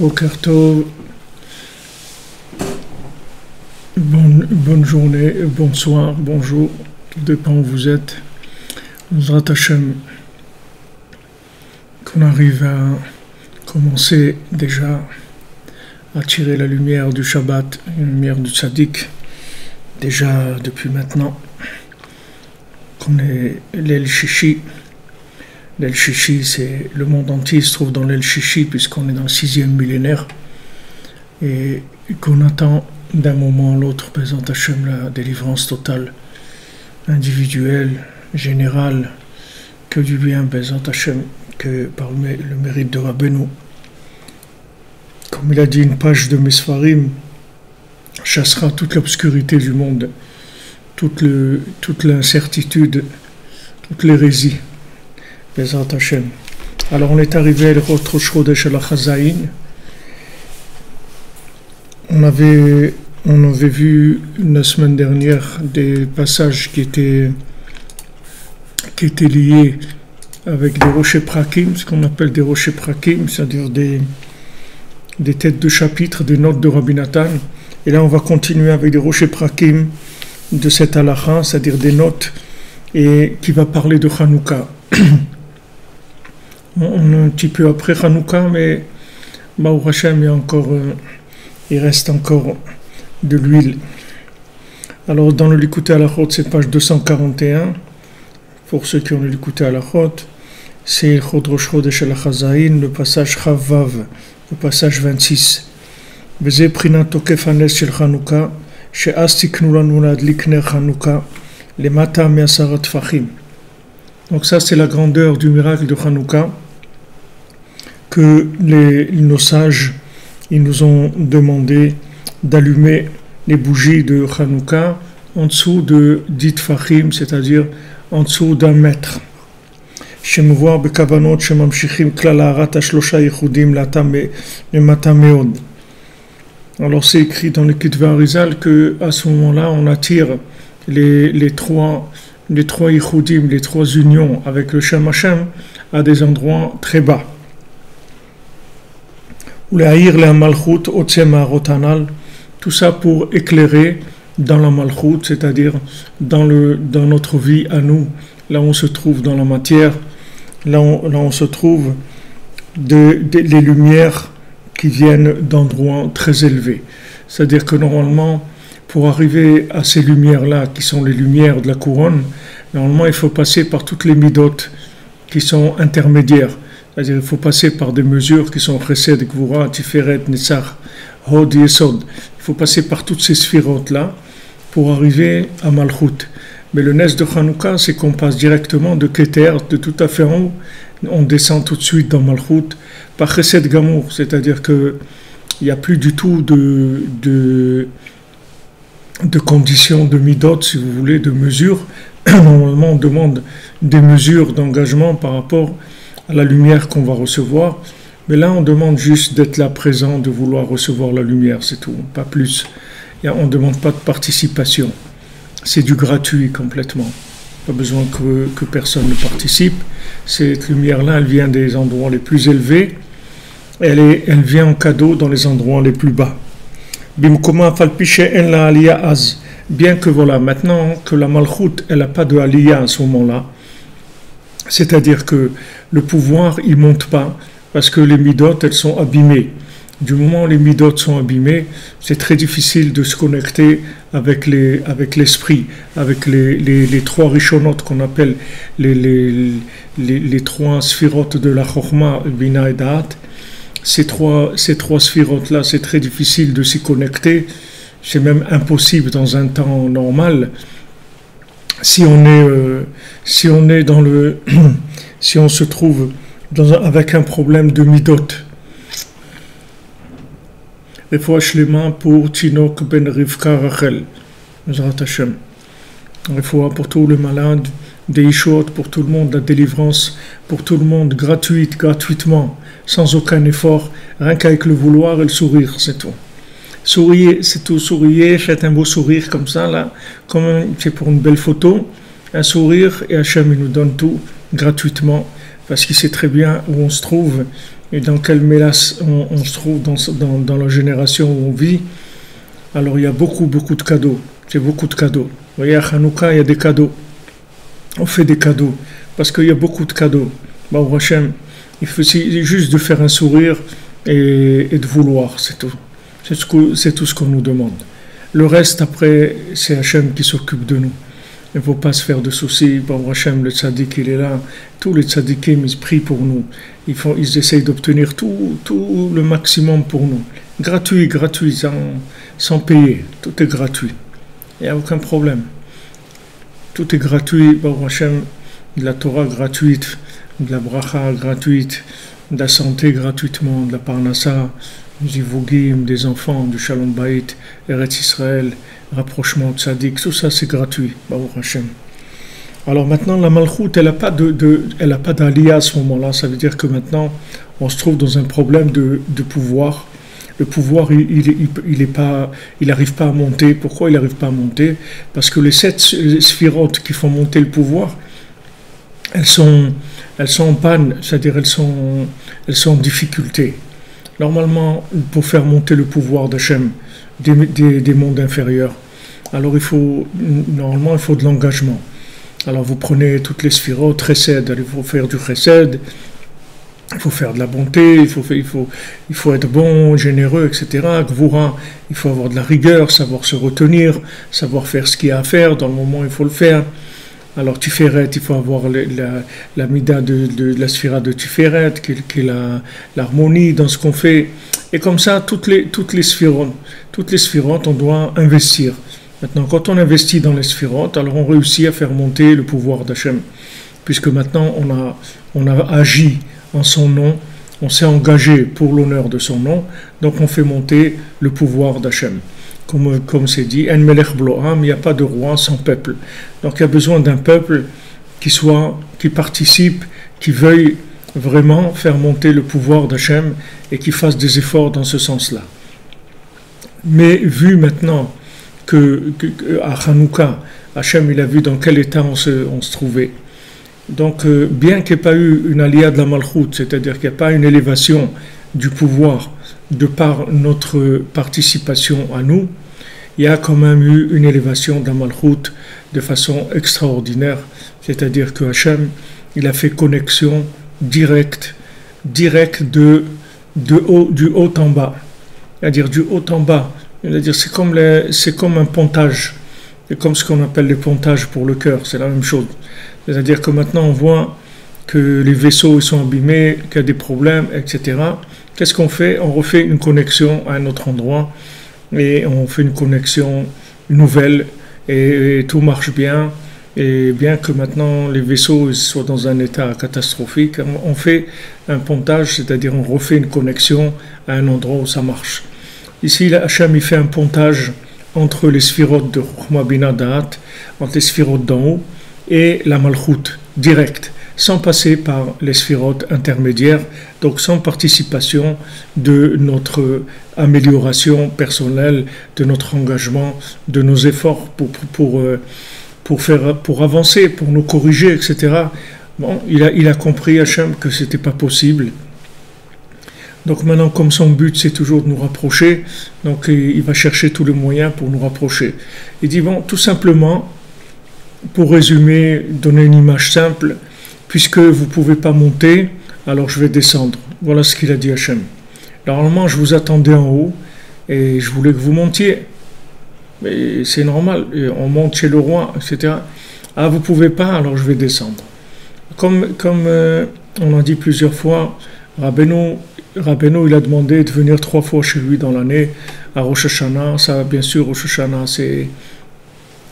Boker Tov, bonne journée, bonsoir, bonjour, tout dépend où vous êtes. Bezrat Hashem, qu'on arrive à commencer déjà à tirer la lumière du Shabbat, la lumière du Tzaddik, déjà depuis maintenant, qu'on est l'El Shishi. L'El Shishi, c'est le monde entier se trouve dans l'El Shishi puisqu'on est dans le 6e millénaire et qu'on attend d'un moment à l'autre, Bezrat Hashem, la délivrance totale, individuelle, générale, que du bien, Bezrat Hashem, que par le mérite de Rabbeinu. Comme il a dit, une page de Mesfarim chassera toute l'obscurité du monde, toute l'incertitude, toute l'hérésie. Bezrat Hashem. Alors on est arrivé à Rosh Chodesh al Chazaïn. On avait vu la semaine dernière des passages qui étaient liés avec des rochers prakim, ce qu'on appelle des rochers prakim, c'est-à-dire des têtes de chapitre, des notes de Rabbi Nathan. Et là on va continuer avec des rochers prakim de cette halakha, c'est-à-dire des notes et qui va parler de Hanouka. On est un petit peu après Hanouka, mais Baruch Hashem, il reste encore de l'huile. Alors dans le Likutei Halachot, c'est page 241. Pour ceux qui ont le Likutei Halachot, c'est Rosh Chodesh al Chazaïn, le passage Chavav, le passage 26. Veze prinat tokef hanes shel Hanouka, she'az tiknu lanu ladlik ner Hanouka, lemata me'asara tfachim. Donc ça, c'est la grandeur du miracle de Hanouka, que nos sages, ils nous ont demandé d'allumer les bougies de Hanouka en dessous de 10 tfachim, c'est-à-dire en dessous d'1 mètre. שמבואר בכוונות שממשיכים כלל הארת השלושה ייחודים למטה מאוד. Alors c'est écrit dans le Kitva Arizal que à ce moment-là on attire les trois ייחודים, les trois unions avec le Shem Hashem à des endroits très bas. ולהאיר להמלכות עוצם מהרות הנ"ל, tout ça pour éclairer dans la malchoute, c'est-à-dire dans notre vie à nous, là où on se trouve dans la matière, là où on se trouve les lumières qui viennent d'endroits très élevés. C'est-à-dire que normalement, pour arriver à ces lumières-là, qui sont les lumières de la couronne, normalement il faut passer par toutes les midotes qui sont intermédiaires. C'est-à-dire qu'il faut passer par des mesures qui sont Chesed, Gvura, Tiferet, Netzach, Hod, Yesod. Il faut passer par toutes ces sphirotes-là pour arriver à Malchut. Mais le Nes de Hanouka, c'est qu'on passe directement de Keter, de tout à fait en haut, on descend tout de suite dans Malchut, par Chesed Gamour, c'est-à-dire qu'il n'y a plus du tout de conditions de midot, si vous voulez, de mesures. Normalement, on demande des mesures d'engagement par rapport à la lumière qu'on va recevoir, mais là on demande juste d'être là présent, de vouloir recevoir la lumière, c'est tout, pas plus. On ne demande pas de participation, c'est du gratuit complètement, pas besoin que personne ne participe. Cette lumière-là, elle vient des endroits les plus élevés, elle vient en cadeau dans les endroits les plus bas. Bien que voilà, maintenant que la malchoute, elle n'a pas de aliyah à ce moment-là, c'est-à-dire que le pouvoir, il ne monte pas, parce que les midot, elles sont abîmées. Du moment où les midot sont abîmées, c'est très difficile de se connecter avec l'esprit, avec les trois rishonotes qu'on appelle les trois sphirotes de la Chokhma, Bina et Da'at. Ces trois sphirotes-là, c'est très difficile de s'y connecter. C'est même impossible dans un temps normal. Si on se trouve avec un problème de midot. Les fois shlema pour Tinok ben Rivka Rachel, Bezrat Hashem. Les fois pour tous les malades, des ishot pour tout le monde, la délivrance pour tout le monde, gratuitement, sans aucun effort, rien qu'avec le vouloir et le sourire, c'est tout. Souriez, c'est tout, souriez, faites un beau sourire comme ça, là, comme c'est pour une belle photo, un sourire, et Hachem il nous donne tout gratuitement, parce qu'il sait très bien où on se trouve, et dans quelle mélasse on se trouve dans la génération où on vit. Alors il y a beaucoup de cadeaux. C'est beaucoup de cadeaux. Vous voyez, à Hanouka, il y a des cadeaux. On fait des cadeaux parce qu'il y a beaucoup de cadeaux. Baruch Hashem, il suffit juste de faire un sourire et de vouloir, c'est tout. C'est tout ce qu'on nous demande. Le reste, après, c'est Hashem qui s'occupe de nous. Il ne faut pas se faire de soucis. Baruch Hashem, le tzaddik, il est là. Tous les tzaddikim, ils prient pour nous. Ils essayent d'obtenir tout le maximum pour nous. Gratuit, sans payer. Tout est gratuit. Il n'y a aucun problème. Tout est gratuit. Baruch Hashem, de la Torah gratuite, de la bracha gratuite, de la santé gratuitement, de la parnassa, du zivugim, des enfants, du shalom bayit, Eretz Israël, rapprochement tzaddik, tout ça c'est gratuit, Baruch Hashem. Alors maintenant la malchoute, elle n'a pas d'aliyah à ce moment-là, ça veut dire que maintenant on se trouve dans un problème de pouvoir. Le pouvoir, il n'arrive pas à monter. Pourquoi il n'arrive pas à monter? Parce que les 7 sphirotes qui font monter le pouvoir, elles sont en panne, c'est-à-dire elles sont en difficulté. Normalement, pour faire monter le pouvoir d'Hachem des mondes inférieurs, alors il faut de l'engagement. Alors vous prenez toutes les sphirotes, chesed, il faut faire du chesed, il faut faire de la bonté, il faut être bon, généreux, etc. Gvura, il faut avoir de la rigueur, savoir se retenir, savoir faire ce qu'il y a à faire dans le moment où il faut le faire. Alors Tiferet, il faut avoir la mida de la sphira de Tiferet, qui est l'harmonie dans ce qu'on fait. Et comme ça, toutes les sphirotes, on doit investir. Maintenant, quand on investit dans les sphirotes, alors on réussit à faire monter le pouvoir d'Hachem. Puisque maintenant, on a agi en son nom, on s'est engagé pour l'honneur de son nom, donc on fait monter le pouvoir d'Hachem. Comme c'est dit, En Melech Bloam, il n'y a pas de roi sans peuple. Donc il y a besoin d'un peuple qui participe, qui veuille vraiment faire monter le pouvoir d'Hachem et qui fasse des efforts dans ce sens-là. Mais vu maintenant à Hanouka, Hachem il a vu dans quel état on se trouvait. Donc bien qu'il n'y ait pas eu une aliyah de la malchoute, c'est-à-dire qu'il n'y a pas une élévation du pouvoir de par notre participation à nous, il y a quand même eu une élévation de la malchoute de façon extraordinaire, c'est-à-dire que Hachem, il a fait connexion directe du haut en bas, c'est-à-dire du haut en bas, c'est-à-dire c'est comme un pontage, c'est comme ce qu'on appelle les pontages pour le cœur, c'est la même chose, c'est-à-dire que maintenant on voit que les vaisseaux sont abîmés, qu'il y a des problèmes, etc. Qu'est-ce qu'on fait? On refait une connexion à un autre endroit et on fait une connexion nouvelle et tout marche bien. Et bien que maintenant les vaisseaux soient dans un état catastrophique, on fait un pontage, c'est-à-dire on refait une connexion à un endroit où ça marche. Ici, Hachem il fait un pontage entre les sphirotes de Chokhmah Bina Da'at, entre les sphirotes d'en haut et la malchoute directe, sans passer par les sphirotes intermédiaires, donc sans participation de notre amélioration personnelle, de notre engagement, de nos efforts pour avancer, pour nous corriger, etc. Bon, il a compris, Hachem, que ce n'était pas possible. Donc maintenant, comme son but, c'est toujours de nous rapprocher, donc il va chercher tous les moyens pour nous rapprocher. Il dit, bon, tout simplement, pour résumer, donner une image simple, puisque vous ne pouvez pas monter, alors je vais descendre. Voilà ce qu'il a dit Hachem. Normalement, je vous attendais en haut, et je voulais que vous montiez. Mais c'est normal, on monte chez le roi, etc. Ah, vous ne pouvez pas, alors je vais descendre. Comme on a dit plusieurs fois, Rabbeinu, il a demandé de venir 3 fois chez lui dans l'année, à Rosh Hashanah. Ça, bien sûr, Rosh Hashanah, c'est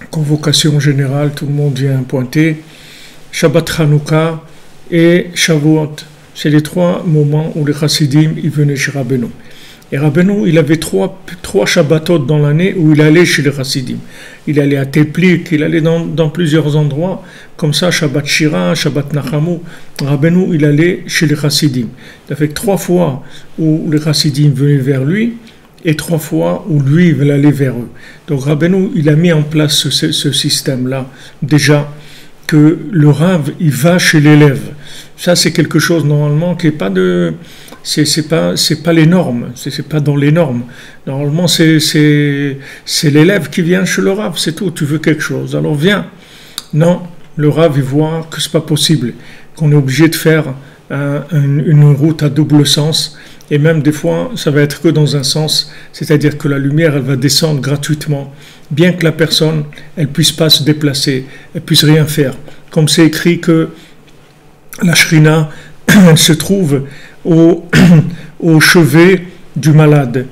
convocation générale, tout le monde vient pointer. Shabbat Hanouka et Shavuot. C'est les 3 moments où les chassidim ils venaient chez Rabbeinu. Et Rabbeinu, il avait 3 Shabbatot dans l'année où il allait chez les chassidim. Il allait à Teplik, il allait dans plusieurs endroits, comme ça, Shabbat Shira, Shabbat Nachamu. Rabbeinu, il allait chez les chassidim. Il a fait 3 fois où les chassidim venaient vers lui, et 3 fois où lui, il allait aller vers eux. Donc Rabbeinu, il a mis en place ce système-là, déjà, que le Rav, il va chez l'élève. Ça, c'est quelque chose, normalement, qui n'est pas c'est pas les normes, c'est pas dans les normes. Normalement, c'est l'élève qui vient chez le Rav, c'est tout. Tu veux quelque chose, alors viens. Non, le Rav il voit que c'est pas possible, qu'on est obligé de faire une route à double sens. Et même des fois, ça va être que dans un sens, c'est-à-dire que la lumière, elle va descendre gratuitement, bien que la personne, elle puisse pas se déplacer, elle puisse rien faire. Comme c'est écrit que la shrina, elle se trouve au chevet du malade.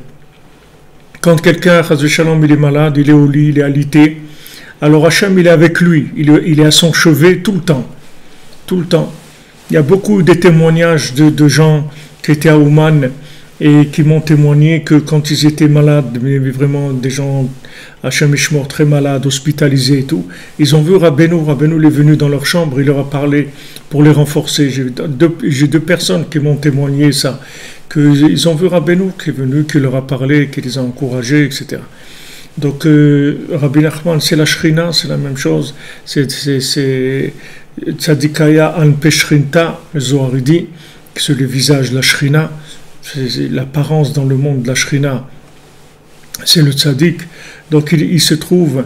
Quand quelqu'un, Chas v'Shalom, il est malade, il est au lit, il est alité, alors Hachem, il est avec lui, il est à son chevet tout le temps. Tout le temps. Il y a beaucoup de témoignages de gens qui étaient à Ouman et qui m'ont témoigné que quand ils étaient malades, mais vraiment des gens, Hachem Ishmor, très malades, hospitalisés et tout, ils ont vu Rabbeinu est venu dans leur chambre, il leur a parlé pour les renforcer. J'ai deux personnes qui m'ont témoigné ça, qu'ils ont vu Rabbeinu qui est venu, qui leur a parlé, qui les a encouragés, etc. Donc, Rabbi Nachman, c'est la Shrina, c'est la même chose, c'est Tzadikaya an Peshrinta, le Zohar dit, c'est le visage de la Shrina, c'est l'apparence dans le monde de la Shrina, c'est le Tzadik. Donc il se trouve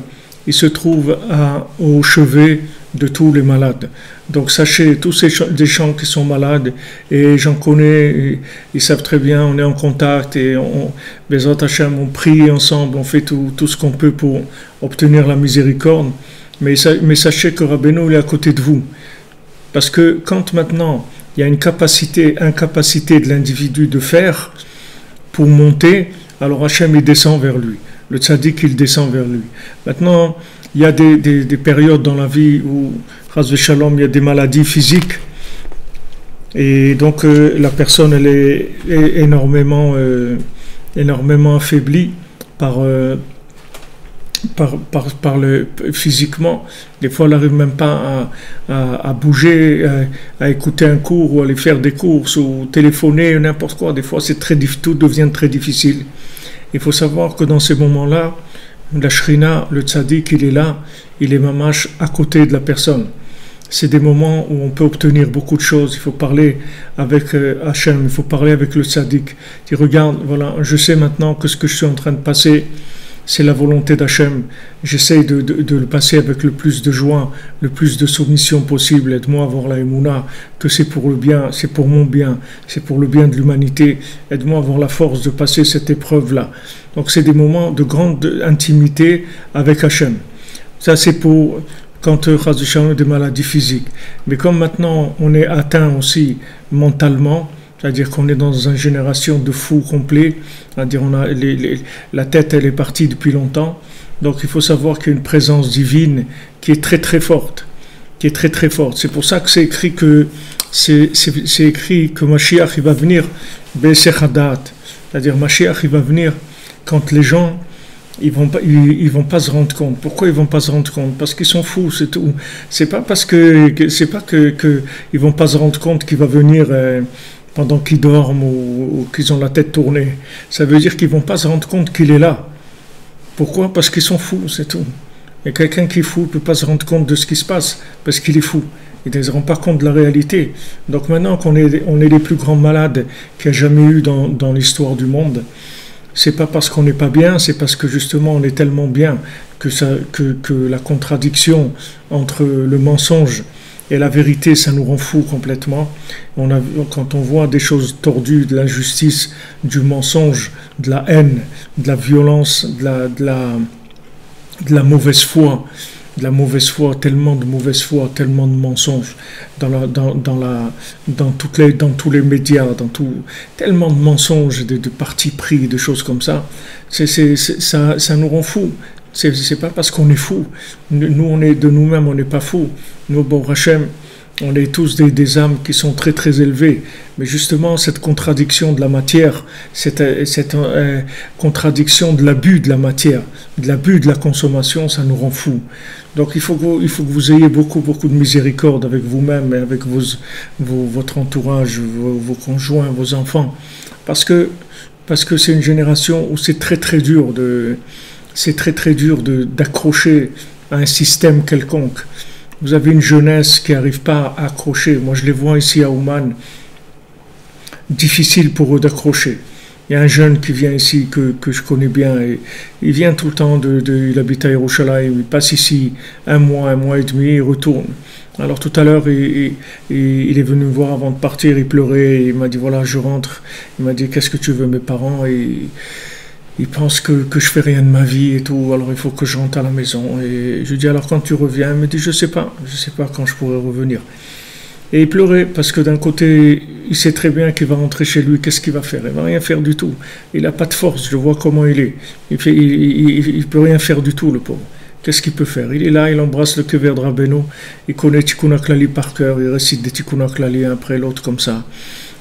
au chevet de tous les malades. Donc sachez, tous des gens qui sont malades, et j'en connais, ils savent très bien, on est en contact, et Bezrat Hashem, on prie ensemble, on fait tout ce qu'on peut pour obtenir la miséricorde, mais sachez que Rabbeinu est à côté de vous. Parce que quand maintenant, il y a une incapacité de l'individu de faire pour monter, alors Hachem il descend vers lui. Le tzaddik il descend vers lui. Maintenant, il y a des périodes dans la vie où, Chas v'Shalom, il y a des maladies physiques et donc la personne elle est énormément affaiblie physiquement. Des fois, elle n'arrive même pas à bouger, à écouter un cours ou aller faire des courses ou téléphoner, n'importe quoi. Des fois, tout devient très difficile. Il faut savoir que dans ces moments-là, la shrina, le tzaddik, il est là, il est mamash à côté de la personne. C'est des moments où on peut obtenir beaucoup de choses. Il faut parler avec Hachem, il faut parler avec le tzaddik. Tu regardes, voilà, je sais maintenant que ce que je suis en train de passer, c'est la volonté d'Hachem. J'essaie de le passer avec le plus de joie, le plus de soumission possible. Aide-moi à avoir la émouna, que c'est pour le bien, c'est pour mon bien, c'est pour le bien de l'humanité. Aide-moi à avoir la force de passer cette épreuve-là. Donc c'est des moments de grande intimité avec Hachem. Ça c'est pour quand Chas v'Shalom des maladies physiques. Mais comme maintenant on est atteint aussi mentalement, c'est-à-dire qu'on est dans une génération de fous complets, c'est-à-dire la tête elle est partie depuis longtemps, donc il faut savoir qu'il y a une présence divine qui est très très forte, C'est pour ça que c'est écrit que Mashiach il va venir Be'esechadat, c'est-à-dire Mashiach il va venir quand les gens ils vont pas se rendre compte. Pourquoi ils vont pas se rendre compte? Parce qu'ils sont fous, c'est tout. C'est pas que ils vont pas se rendre compte qu'il va venir pendant qu'ils dorment ou qu'ils ont la tête tournée. Ça veut dire qu'ils vont pas se rendre compte qu'il est là. Pourquoi? Parce qu'ils sont fous, c'est tout. Et quelqu'un qui est fou ne peut pas se rendre compte de ce qui se passe parce qu'il est fou. Il ne se rend pas compte de la réalité. Donc maintenant qu'on est les plus grands malades qu'il y a jamais eu dans l'histoire du monde, c'est pas parce qu'on n'est pas bien, c'est parce que justement on est tellement bien que la contradiction entre le mensonge et la vérité, ça nous rend fous complètement. Quand on voit des choses tordues, de l'injustice, du mensonge, de la haine, de la violence, de la mauvaise foi, tellement de mauvaise foi, tellement de mensonges dans tous les médias, tellement de mensonges, de partis pris, de choses comme ça. Ça nous rend fous. C'est pas parce qu'on est fou. Nous, on est de nous-mêmes, on n'est pas fous. Nous, bon Hachem, on est tous des âmes qui sont très très élevées. Mais justement, cette contradiction de la matière, cette contradiction de l'abus de la matière, de l'abus de la consommation, ça nous rend fous. Donc il faut que vous ayez beaucoup de miséricorde avec vous-même et avec votre entourage, vos conjoints, vos enfants. Parce que c'est une génération où c'est très très dur d'accrocher à un système quelconque. Vous avez une jeunesse qui n'arrive pas à accrocher. Moi, je les vois ici à Ouman. difficile pour eux d'accrocher. Il y a un jeune qui vient ici que je connais bien, et il vient tout le temps, il habite à Yerushalayim, il passe ici un mois et demi, il retourne. Alors tout à l'heure, il est venu me voir avant de partir, il pleurait, il m'a dit voilà, je rentre. Il m'a dit qu'est-ce que tu veux, mes parents, et ils pensent que je fais rien de ma vie et tout, alors il faut que je rentre à la maison. Et je lui dis alors quand tu reviens, il me dit je sais pas quand je pourrai revenir. Et il pleurait parce que d'un côté, il sait très bien qu'il va rentrer chez lui, qu'est-ce qu'il va faire? Il va rien faire du tout. Il n'a pas de force, je vois comment il est. Il peut rien faire du tout, le pauvre. Qu'est-ce qu'il peut faire? Il est là, il embrasse le kever de Rabbeinu, il connaît Tikkun HaKlali par cœur, il récite des Tikkun HaKlali un après l'autre comme ça.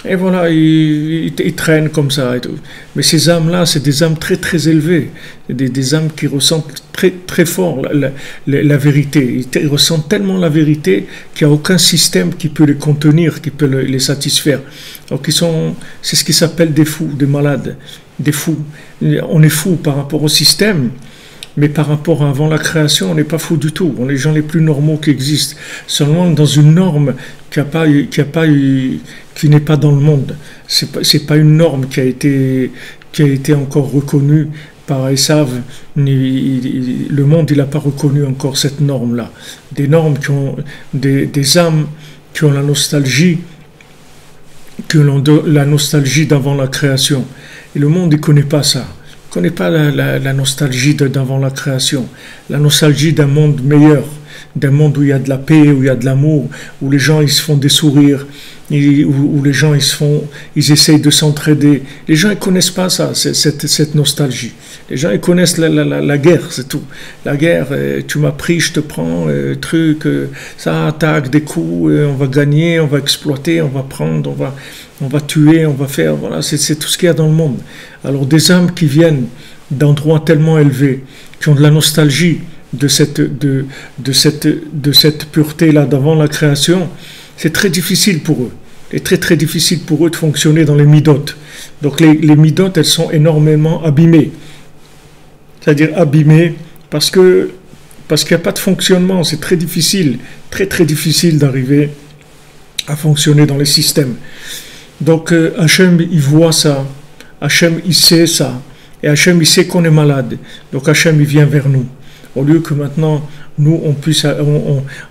Et voilà, il traîne comme ça et tout. Mais ces âmes-là, c'est des âmes très très élevées, des âmes qui ressentent très très fort la vérité. Ils ressentent tellement la vérité qu'il n'y a aucun système qui peut les contenir, qui peut les satisfaire. Donc c'est ce qui s'appelle des fous, des malades, des fous. On est fous par rapport au système. Mais par rapport à avant la création, on n'est pas fou du tout. On est les gens les plus normaux qui existent. Seulement dans une norme qui n'est pas dans le monde. C'est pas une norme qui a été encore reconnue par Esav. Le monde, il n'a pas reconnu encore cette norme-là. Des normes des âmes qui ont la nostalgie d'avant la création. Et le monde, il ne connaît pas ça. Il ne connaît pas la nostalgie d'avant la création, la nostalgie d'un monde meilleur, d'un monde où il y a de la paix, où il y a de l'amour, où les gens ils se font des sourires, où les gens ils essayent de s'entraider. Les gens ils connaissent pas ça, cette nostalgie. Les gens ils connaissent la guerre, c'est tout. La guerre, tu m'as pris, je te prends, ça attaque des coups, on va gagner, on va exploiter, on va prendre, on va tuer, on va faire, voilà, c'est tout ce qu'il y a dans le monde. Alors des âmes qui viennent d'endroits tellement élevés, qui ont de la nostalgie de cette pureté-là d'avant la création, c'est très difficile pour eux. C'est très très difficile pour eux de fonctionner dans les midotes. Donc les midotes, elles sont énormément abîmées. C'est-à-dire abîmées parce qu'il n'y a pas de fonctionnement, c'est très difficile, très très difficile d'arriver à fonctionner dans les systèmes. Donc Hachem, il voit ça, Hachem, il sait ça, et Hachem, il sait qu'on est malade. Donc Hachem, il vient vers nous. Au lieu que maintenant, nous,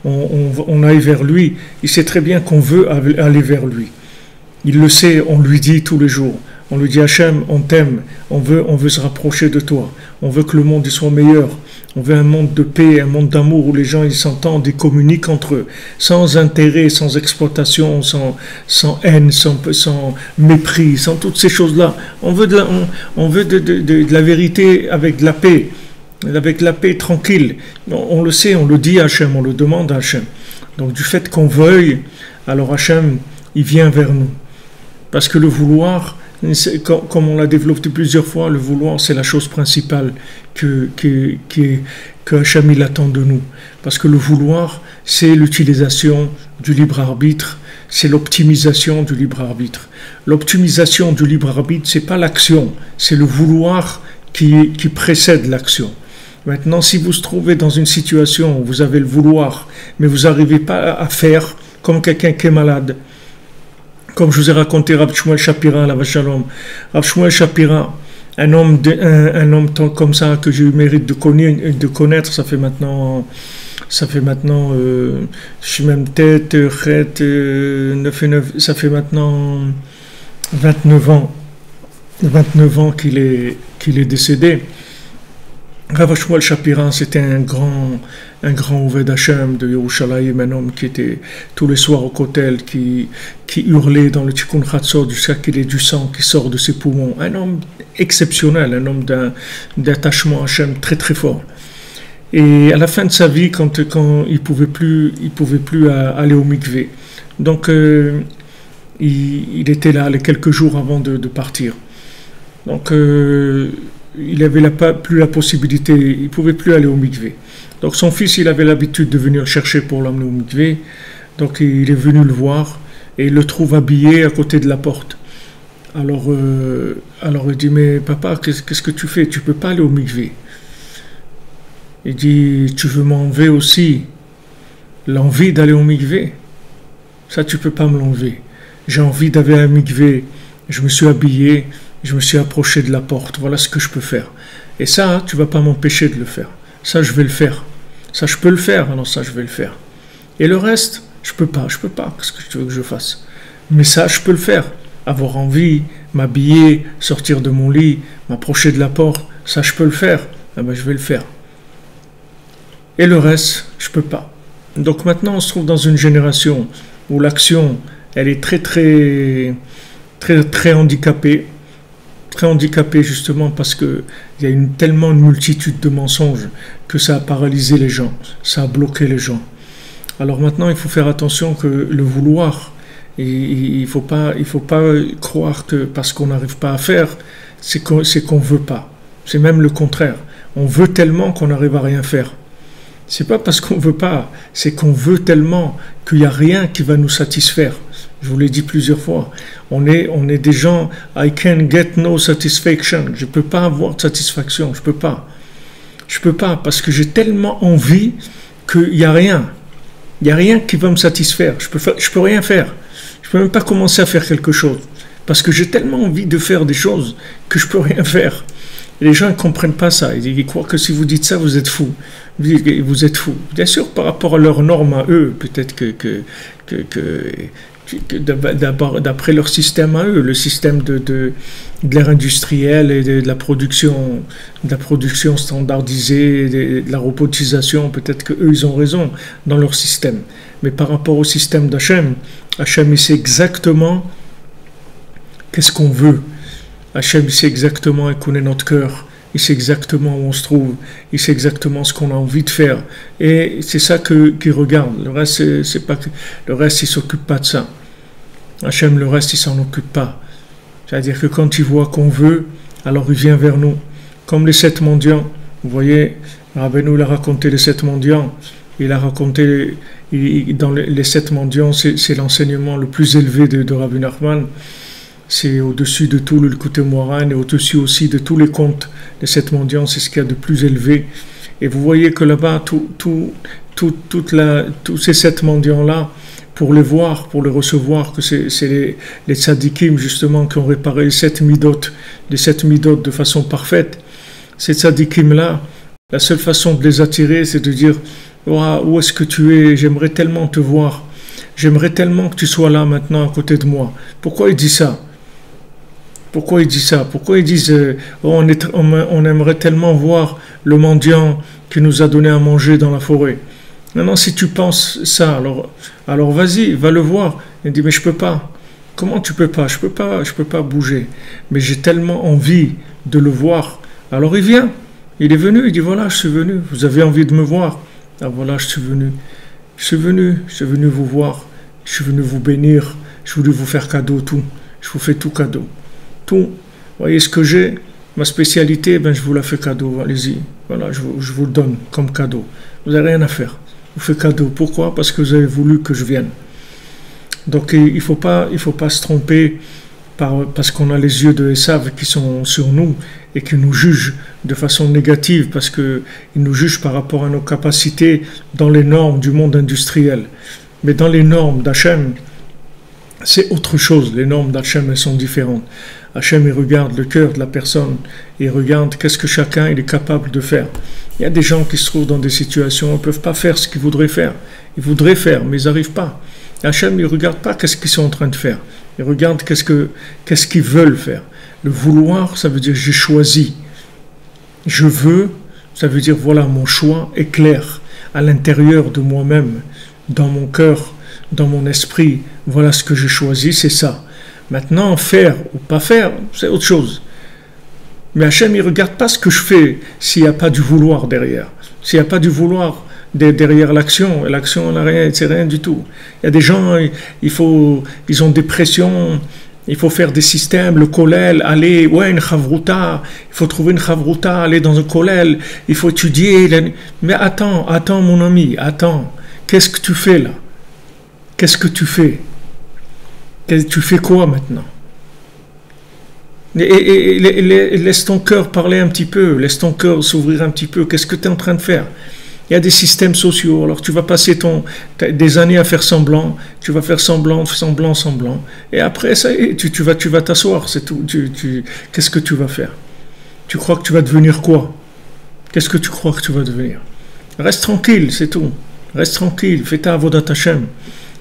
on aille vers lui, il sait très bien qu'on veut aller vers lui. Il le sait, on lui dit tous les jours. On lui dit, Hachem, on t'aime, on veut se rapprocher de toi. On veut que le monde soit meilleur. On veut un monde de paix, un monde d'amour où les gens ils s'entendent, ils communiquent entre eux, sans intérêt, sans exploitation, sans haine, sans mépris, sans toutes ces choses-là. On veut de la vérité avec de la paix tranquille. On le sait, on le dit à Hachem, on le demande à Hachem. Donc du fait qu'on veuille, alors Hachem, il vient vers nous. Parce que le vouloir, comme on l'a développé plusieurs fois, le vouloir, c'est la chose principale que Hachem il attend de nous. Parce que le vouloir, c'est l'utilisation du libre arbitre, c'est l'optimisation du libre arbitre. L'optimisation du libre arbitre, c'est pas l'action, c'est le vouloir qui précède l'action. Maintenant, si vous vous trouvez dans une situation où vous avez le vouloir, mais vous n'arrivez pas à faire, comme quelqu'un qui est malade, comme je vous ai raconté Rav Shmuel Shapira, la Vachalom. Rav Shmuel Shapira, un homme comme ça que j'ai eu le mérite de connaître, ça fait maintenant, je suis même tête, 9 et 9, ça fait maintenant 29 ans qu'il est décédé. Rav Shmuel Shapira, c'était un grand Oved Hashem de Yerushalayim, un homme qui était tous les soirs au kotel, qui hurlait dans le Tikkun Chatzot jusqu'à qu'il ait du sang qui sort de ses poumons. Un homme exceptionnel, un homme d'attachement à Hashem très très fort. Et à la fin de sa vie, quand il pouvait plus aller au mikvé. Donc il était là les quelques jours avant de partir. Donc il n'avait plus la possibilité, il ne pouvait plus aller au mikvé. Donc son fils, il avait l'habitude de venir chercher pour l'emmener au mikvé. Donc il est venu le voir et il le trouve habillé à côté de la porte. Alors il dit, mais papa, qu'est-ce que tu fais? Tu ne peux pas aller au mikvé. Il dit, tu veux m'enlever aussi l'envie d'aller au mikvé? Ça, tu ne peux pas me l'enlever. J'ai envie d'aller à un mikvé je me suis habillé, je me suis approché de la porte, voilà ce que je peux faire. Et ça, tu ne vas pas m'empêcher de le faire. Ça, je vais le faire. Ça, je peux le faire, alors ça, je vais le faire. Et le reste, je peux pas. Qu'est-ce que tu veux que je fasse? Mais ça, je peux le faire. Avoir envie, m'habiller, sortir de mon lit, m'approcher de la porte, ça, je peux le faire. Ah ben, je vais le faire. Et le reste, je peux pas. Donc maintenant, on se trouve dans une génération où l'action, elle est très handicapée. Très handicapée justement parce qu'il y a tellement une multitude de mensonges que ça a paralysé les gens, ça a bloqué les gens. Alors maintenant, il faut faire attention que le vouloir, il faut pas croire que parce qu'on n'arrive pas à faire, c'est qu'on veut pas. C'est même le contraire. On veut tellement qu'on n'arrive à rien faire. C'est pas parce qu'on veut pas, c'est qu'on veut tellement qu'il n'y a rien qui va nous satisfaire. Je vous l'ai dit plusieurs fois. On est des gens, I can get no satisfaction. Je peux pas avoir de satisfaction. Je peux pas parce que j'ai tellement envie qu'il n'y a rien. Il n'y a rien qui va me satisfaire. Je peux rien faire. Je peux même pas commencer à faire quelque chose parce que j'ai tellement envie de faire des choses que je peux rien faire. Et les gens ne comprennent pas ça. Ils croient que si vous dites ça, vous êtes fou. Vous êtes fou. Bien sûr, par rapport à leurs normes à eux, peut-être que d'après leur système à eux, le système de l'ère industrielle et de la production standardisée, de la robotisation, peut-être qu'eux, ils ont raison dans leur système. Mais par rapport au système d'Hachem, Hachem, il sait exactement qu'est-ce qu'on veut. Hachem, il sait exactement, il connaît notre cœur. Il sait exactement où on se trouve, il sait exactement ce qu'on a envie de faire. Et c'est ça qu'il regarde. Le reste, c'est pas que, le reste, il s'occupe pas de ça. Hachem, le reste, il s'en occupe pas. C'est-à-dire que quand il voit qu'on veut, alors il vient vers nous. Comme les 7 mendiants. Vous voyez, Rabbeinu l'a raconté les 7 mendiants. Il a raconté, dans les 7 mendiants, c'est l'enseignement le plus élevé de Rabbi Nachman. C'est au-dessus de tout le Likutei Moharan et au-dessus aussi de tous les contes des 7 mendiants, c'est ce qu'il y a de plus élevé. Et vous voyez que là-bas, tous ces 7 mendiants-là, pour les voir, pour les recevoir, que c'est les tzadikim justement qui ont réparé les 7 midot de façon parfaite. Ces tzadikim-là, la seule façon de les attirer, c'est de dire oh, où est-ce que tu es? J'aimerais tellement te voir. J'aimerais tellement que tu sois là maintenant à côté de moi. Pourquoi il dit ça? Pourquoi ils disent ça? Pourquoi ils disent on aimerait tellement voir le mendiant qui nous a donné à manger dans la forêt? Maintenant, si tu penses ça, alors vas-y, va le voir. Il dit mais je peux pas. Comment tu peux pas? Je peux pas bouger. Mais j'ai tellement envie de le voir. Alors il vient. Il est venu. Il dit voilà, je suis venu. Vous avez envie de me voir? Ah voilà, je suis venu. Je suis venu vous voir. Je suis venu vous bénir. Je voulais vous faire cadeau tout. Je vous fais tout cadeau. Tout. Vous voyez ce que j'ai, ma spécialité, ben je vous la fais cadeau, allez-y. Voilà, je vous le donne comme cadeau. Vous n'avez rien à faire. Je vous fais cadeau. Pourquoi? Parce que vous avez voulu que je vienne. Donc il faut pas se tromper parce qu'on a les yeux de Esav qui sont sur nous et qui nous jugent de façon négative parce qu'ils nous jugent par rapport à nos capacités dans les normes du monde industriel. Mais dans les normes d'Hachem, c'est autre chose. Les normes d'Hachem, elles sont différentes. Hachem, il regarde le cœur de la personne, il regarde qu'est-ce que chacun il est capable de faire. Il y a des gens qui se trouvent dans des situations où ils ne peuvent pas faire ce qu'ils voudraient faire. Ils voudraient faire, mais ils n'arrivent pas. Hachem, il ne regarde pas qu'est-ce qu'ils sont en train de faire. Il regarde qu'est-ce qu'ils veulent faire. Le vouloir, ça veut dire j'ai choisi. Je veux, ça veut dire voilà, mon choix est clair à l'intérieur de moi-même, dans mon cœur, dans mon esprit. Voilà ce que j'ai choisi, c'est ça. Maintenant, faire ou pas faire, c'est autre chose. Mais Hachem, il ne regarde pas ce que je fais s'il n'y a pas du vouloir derrière. S'il n'y a pas du vouloir derrière l'action, et l'action, c'est rien du tout. Il y a des gens, ils ont des pressions, il faut faire des systèmes, le kollel, aller, une chavruta, il faut trouver une chavruta, aller dans un kollel, il faut étudier. Mais attends, mon ami, attends. Qu'est-ce que tu fais là? Qu'est-ce que tu fais? Tu fais quoi maintenant? Et laisse ton cœur parler un petit peu, laisse ton cœur s'ouvrir un petit peu. Qu'est-ce que tu es en train de faire? Il y a des systèmes sociaux. Alors tu vas passer des années à faire semblant, tu vas faire semblant, semblant. Et après, ça y est, tu vas t'asseoir, c'est tout. Qu'est-ce que tu vas faire? Tu crois que tu vas devenir quoi? Qu'est-ce que tu crois que tu vas devenir? Reste tranquille, c'est tout. Reste tranquille, fais ta avodat Hashem.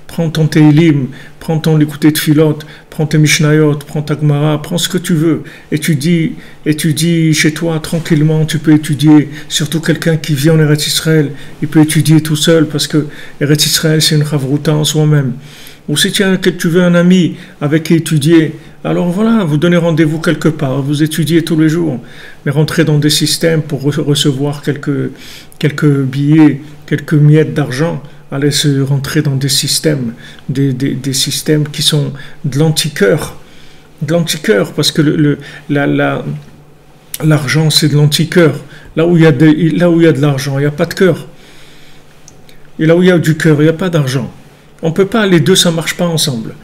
Prends ton Teilim, prends ton l'écouté de Philote, prends tes Mishnayot, prends ta Gemara, prends ce que tu veux. Étudie chez toi tranquillement, tu peux étudier. Surtout quelqu'un qui vit en Eretz Israël, il peut étudier tout seul parce que Eretz Israël c'est une chavruta en soi-même. Ou si tu veux un ami avec qui étudier, alors voilà, vous donnez rendez-vous quelque part, vous étudiez tous les jours. Mais rentrez dans des systèmes pour recevoir quelques billets, quelques miettes d'argent. Allez se rentrer dans des systèmes qui sont de l'anti-cœur, parce que l'argent c'est de l'anti-cœur. Là où il y a de l'argent, il n'y a pas de cœur. Et là où il y a du cœur, il n'y a pas d'argent. On peut pas, les deux ça marche pas ensemble.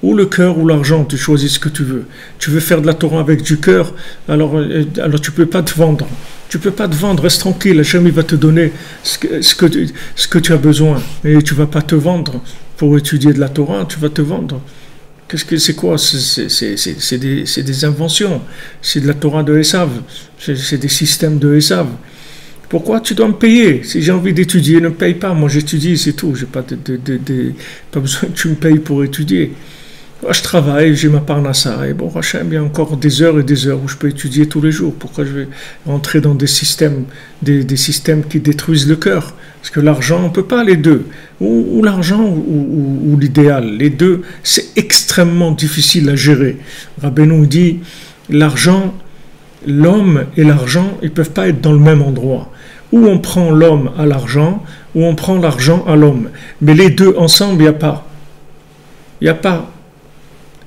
Ou le cœur ou l'argent, tu choisis ce que tu veux. Tu veux faire de la Torah avec du cœur, alors tu peux pas te vendre. Tu peux pas te vendre, reste tranquille, Hachem il va te donner ce que tu as besoin. Et tu vas pas te vendre pour étudier de la Torah, tu vas te vendre. C'est quoi? C'est des inventions. C'est de la Torah de Esav. C'est des systèmes de Esav. Pourquoi tu dois me payer? Si j'ai envie d'étudier, ne me paye pas. Moi j'étudie, c'est tout. J'ai pas besoin que tu me payes pour étudier. Moi, je travaille, j'ai ma parnassa, et bon, Hachem, il y a encore des heures et des heures où je peux étudier tous les jours. Pourquoi je vais rentrer dans des systèmes qui détruisent le cœur? Parce que l'argent, on ne peut pas les deux. Ou l'argent ou l'idéal. Les deux, c'est extrêmement difficile à gérer. Rabbeinu dit, l'homme et l'argent, ils ne peuvent pas être dans le même endroit. Ou on prend l'homme à l'argent, ou on prend l'argent à l'homme. Mais les deux ensemble, il n'y a pas. Il n'y a pas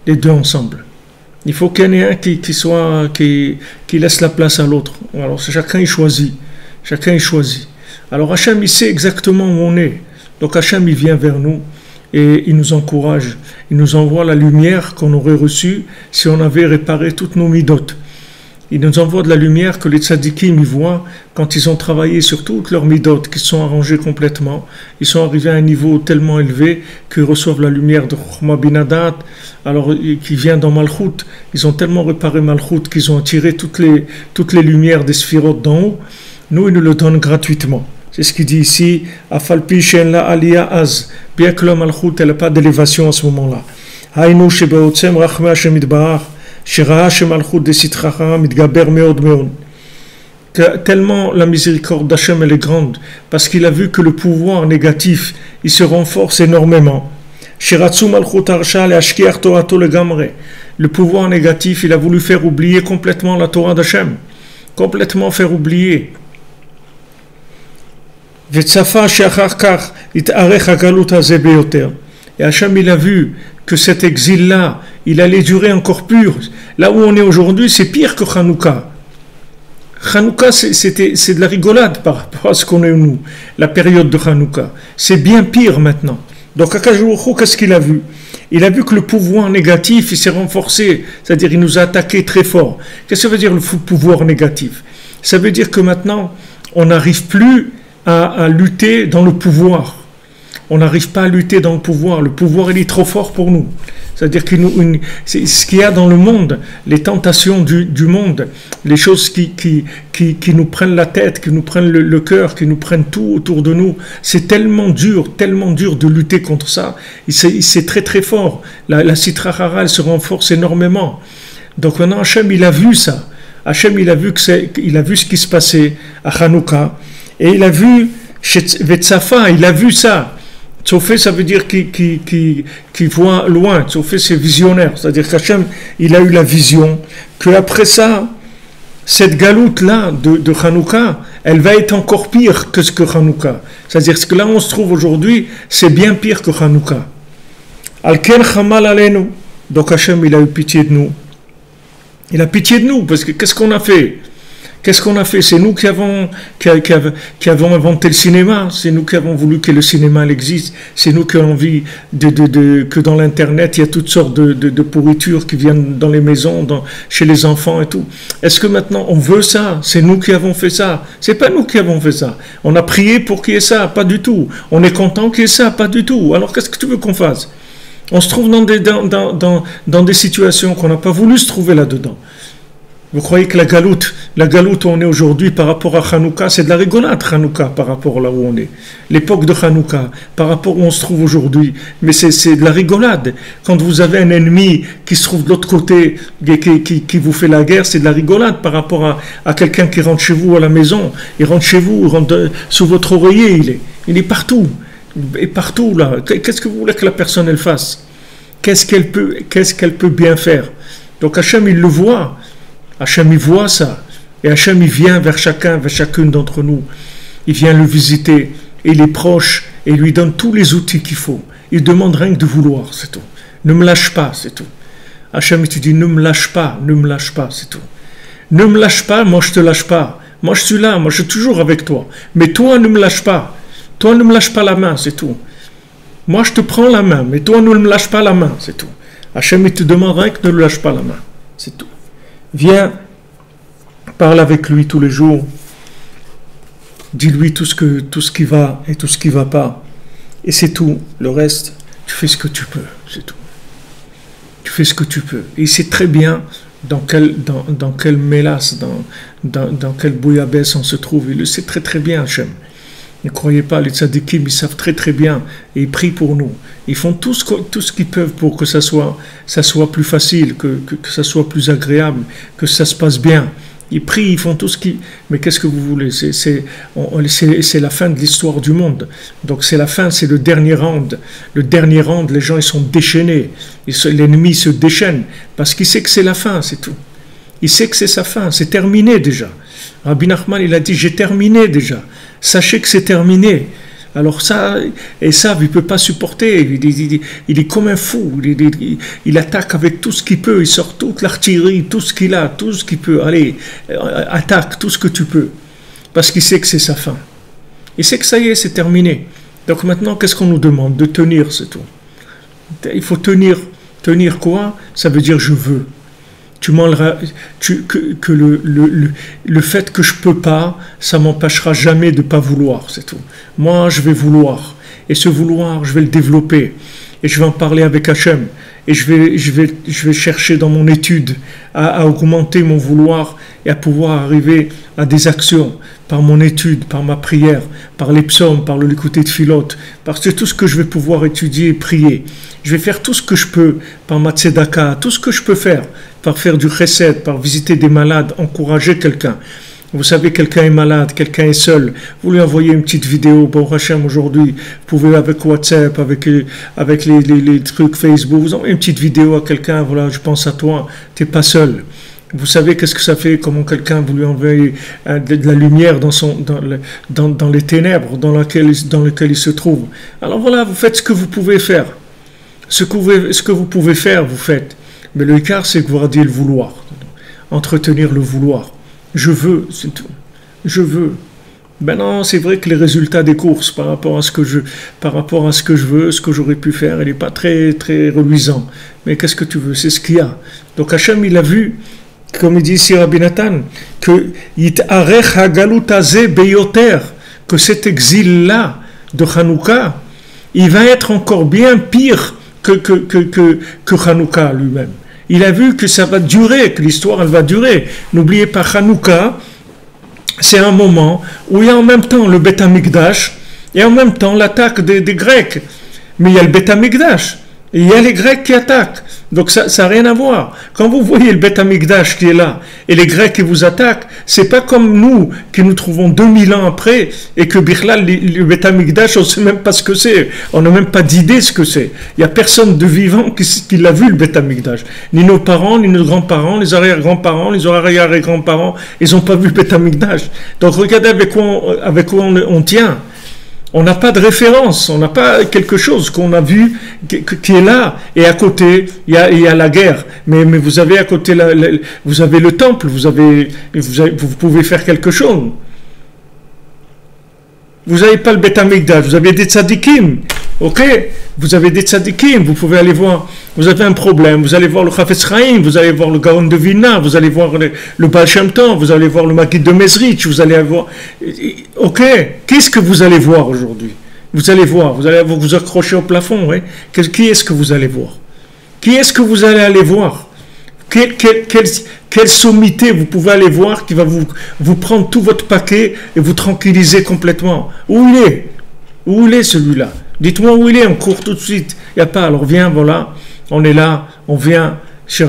les deux ensemble. Il faut qu'il y en ait un qui laisse la place à l'autre. Alors chacun y choisit. Alors Hachem, il sait exactement où on est. Donc Hachem, il vient vers nous et il nous encourage. Il nous envoie la lumière qu'on aurait reçue si on avait réparé toutes nos midotes. Il nous envoie de la lumière que les tzadikim y voient quand ils ont travaillé sur toutes leurs midotes, qui sont arrangées complètement. Ils sont arrivés à un niveau tellement élevé qu'ils reçoivent la lumière de Chokhmah Binadat, alors qui vient dans Malchut. Ils ont tellement réparé Malchut qu'ils ont attiré toutes les lumières des sphirotes d'en haut. Nous, ils nous le donnent gratuitement. C'est ce qu'il dit ici, Afalpi Shen la Aliyah Az, bien que la Malchut, elle n'a pas d'élévation à ce moment-là. Haïnou Shebeotsem Rachmeh Hashem Yitbarach. Tellement la miséricorde d'Hachem elle est grande, parce qu'il a vu que le pouvoir négatif il se renforce énormément. Le pouvoir négatif il a voulu faire oublier complètement la Torah d'Hachem, complètement faire oublier. Et Hachem il a vu que cet exil-là, il allait durer encore plus. Là où on est aujourd'hui, c'est pire que Hanouka. Hanouka, c'est de la rigolade par rapport à ce qu'on est nous, la période de Hanouka. C'est bien pire maintenant. Donc Akadosh Baruch Hu, qu'est-ce qu'il a vu? Il a vu que le pouvoir négatif, il s'est renforcé, c'est-à-dire il nous a attaqué très fort. Qu'est-ce que ça veut dire le pouvoir négatif? Ça veut dire que maintenant, on n'arrive plus à lutter dans le pouvoir. On n'arrive pas à lutter dans le pouvoir. Le pouvoir, il est trop fort pour nous. C'est-à-dire que c'est ce qu'il y a dans le monde, les tentations du monde, les choses qui nous prennent la tête, qui nous prennent le cœur, qui nous prennent tout autour de nous. C'est tellement dur de lutter contre ça. C'est très très fort. La Sitra Hara, elle se renforce énormément. Donc maintenant, Hachem, il a vu ça. Hachem, il a vu ce qui se passait à Hanouka. Et il a vu, chez Vetsafa, il a vu ça. Tzofé, ça veut dire qui voit loin. Tzofé, c'est visionnaire. C'est-à-dire qu'Hachem, il a eu la vision qu'après ça, cette galoute-là de Hanouka, elle va être encore pire que ce que Hanouka. C'est-à-dire que là où on se trouve aujourd'hui, c'est bien pire que Hanouka. Al-Ken Chamal Alenu. Donc Hachem, il a eu pitié de nous. Il a pitié de nous, parce que qu'est-ce qu'on a fait? Qu'est-ce qu'on a fait? C'est nous qui avons inventé le cinéma. C'est nous qui avons voulu que le cinéma existe. C'est nous qui avons envie que dans l'Internet, il y a toutes sortes de pourritures qui viennent dans les maisons, chez les enfants et tout. Est-ce que maintenant on veut ça? C'est nous qui avons fait ça. C'est pas nous qui avons fait ça. On a prié pour qu'il y ait ça? Pas du tout. On est content qu'il y ait ça? Pas du tout. Alors qu'est-ce que tu veux qu'on fasse? On se trouve dans des situations qu'on n'a pas voulu se trouver là-dedans. Vous croyez que la galoute où on est aujourd'hui par rapport à Hanouka, c'est de la rigolade, Hanouka, par rapport là où on est. L'époque de Hanouka, par rapport où on se trouve aujourd'hui, mais c'est de la rigolade. Quand vous avez un ennemi qui se trouve de l'autre côté, qui vous fait la guerre, c'est de la rigolade par rapport à quelqu'un qui rentre chez vous à la maison. Il rentre chez vous, il rentre sous votre oreiller, il est partout. Et partout là. Qu'est-ce que vous voulez que la personne elle fasse? Qu'est-ce qu'elle peut bien faire? Donc Hachem il le voit. Hachem il voit ça, et Hachem il vient vers chacune d'entre nous, il vient le visiter, et il est proche, et il lui donne tous les outils qu'il faut. Il demande rien que de vouloir, c'est tout. Ne me lâche pas, c'est tout. Hachem il te dit ne me lâche pas, c'est tout. Ne me lâche pas, moi je te lâche pas. Moi je suis là, moi je suis toujours avec toi. Mais toi ne me lâche pas. Toi ne me lâche pas la main, c'est tout. Moi je te prends la main, mais toi ne me lâche pas la main, c'est tout. Hachem il te demande rien que ne le lâche pas la main, c'est tout. Viens, parle avec lui tous les jours, dis-lui tout ce qui va et tout ce qui ne va pas, et c'est tout. Le reste, tu fais ce que tu peux, c'est tout. Tu fais ce que tu peux. Et il sait très bien dans quelle mélasse, dans quelle bouillabaisse on se trouve. Il le sait très très bien, Hachem. Ne croyez pas, les tzadikim, ils savent très très bien, et ils prient pour nous. Ils font tout ce qu'ils peuvent pour que ça soit plus facile, que ça soit plus agréable, que ça se passe bien. Ils prient, ils font tout ce qu'ils... Mais qu'est-ce que vous voulez? C'est la fin de l'histoire du monde. Donc c'est la fin, c'est le dernier round. Le dernier round, les gens ils sont déchaînés. L'ennemi se déchaîne, parce qu'il sait que c'est la fin, c'est tout. Il sait que c'est sa fin, c'est terminé déjà. Rabbi Nachman, il a dit, j'ai terminé déjà. Sachez que c'est terminé. Alors ça, Esav, il ne peut pas supporter. Il est comme un fou. Il attaque avec tout ce qu'il peut. Il sort toute l'artillerie, tout ce qu'il a, tout ce qu'il peut. Allez, attaque tout ce que tu peux. Parce qu'il sait que c'est sa fin. Il sait que ça y est, c'est terminé. Donc maintenant, qu'est-ce qu'on nous demande? De tenir, c'est tout. Il faut tenir. Tenir quoi? Ça veut dire je veux. Le fait que je peux pas, ça m'empêchera jamais de pas vouloir, c'est tout. Moi, je vais vouloir, et ce vouloir, je vais le développer, et je vais en parler avec Hachem, et je vais chercher dans mon étude à augmenter mon vouloir et à pouvoir arriver à des actions par mon étude, par ma prière, par les psaumes, par le l'écouter de Philote, parce que tout ce que je vais pouvoir étudier et prier, je vais faire tout ce que je peux par ma tzedaka, tout ce que je peux faire, par faire du chesed, par visiter des malades, encourager quelqu'un. Vous savez, quelqu'un est malade, quelqu'un est seul, vous lui envoyez une petite vidéo, Baruch Hashem aujourd'hui, vous pouvez avec WhatsApp, avec les trucs Facebook, vous envoyez une petite vidéo à quelqu'un, voilà, je pense à toi, tu n'es pas seul. Vous savez qu'est-ce que ça fait, comment quelqu'un vous lui envoie de la lumière dans les ténèbres dans lesquelles il se trouve. Alors voilà, vous faites ce que vous pouvez faire. Ce que vous pouvez faire, vous faites. Mais le écart, c'est que vous radiez le vouloir. Entretenir le vouloir. Je veux, c'est tout. Je veux. Maintenant, c'est vrai que les résultats des courses par rapport à ce que je veux, ce que j'aurais pu faire, il n'est pas très, très reluisant. Mais qu'est-ce que tu veux? C'est ce qu'il y a. Donc Hachem, il a vu, comme il dit ici Rabbi Nathan, que Yit'arech hagalut hazeh beyoter, que cet exil-là de Hanouka, il va être encore bien pire que Hanouka lui-même. Il a vu que ça va durer, que l'histoire elle va durer. N'oubliez pas, Hanouka, c'est un moment où il y a en même temps le Beth Amikdash et en même temps l'attaque des Grecs. Mais il y a le Beth Amikdash et il y a les Grecs qui attaquent. Donc ça n'a rien à voir. Quand vous voyez le Beth Amikdash qui est là et les Grecs qui vous attaquent, c'est pas comme nous qui nous trouvons 2000 ans après et que Birlal, le Beth Amikdash, on ne sait même pas ce que c'est. On n'a même pas d'idée ce que c'est. Il n'y a personne de vivant qui l'a vu le Beth Amikdash. Ni nos parents, ni nos grands-parents, les arrière-grands-parents, les arrière-grands-parents, ils n'ont pas vu le Beth Amikdash. Donc regardez avec quoi on tient. On n'a pas de référence, on n'a pas quelque chose qu'on a vu qui est là. Et à côté, il y a la guerre. Mais vous avez à côté, vous avez le temple, vous pouvez faire quelque chose. Vous n'avez pas le Beth Amikdash, vous avez des tzadikim. Ok, vous avez des tzadikim, vous pouvez aller voir, vous avez un problème, vous allez voir le Chafetz Chaim, vous allez voir le Gaon de Vilna, vous allez voir le Baal Shem Tov, vous allez voir le Maggid de Mezrich, vous allez voir... Ok, qu'est-ce que vous allez voir aujourd'hui? Vous allez vous accrocher au plafond, hein? Qui est-ce que vous allez voir? Qui est-ce que vous allez aller voir? Quelle sommité vous pouvez aller voir qui va vous prendre tout votre paquet et vous tranquilliser complètement? Où il est? Où il est celui-là? Dites-moi où il est, on court tout de suite. Il n'y a pas, alors viens, voilà, on est là, on vient chez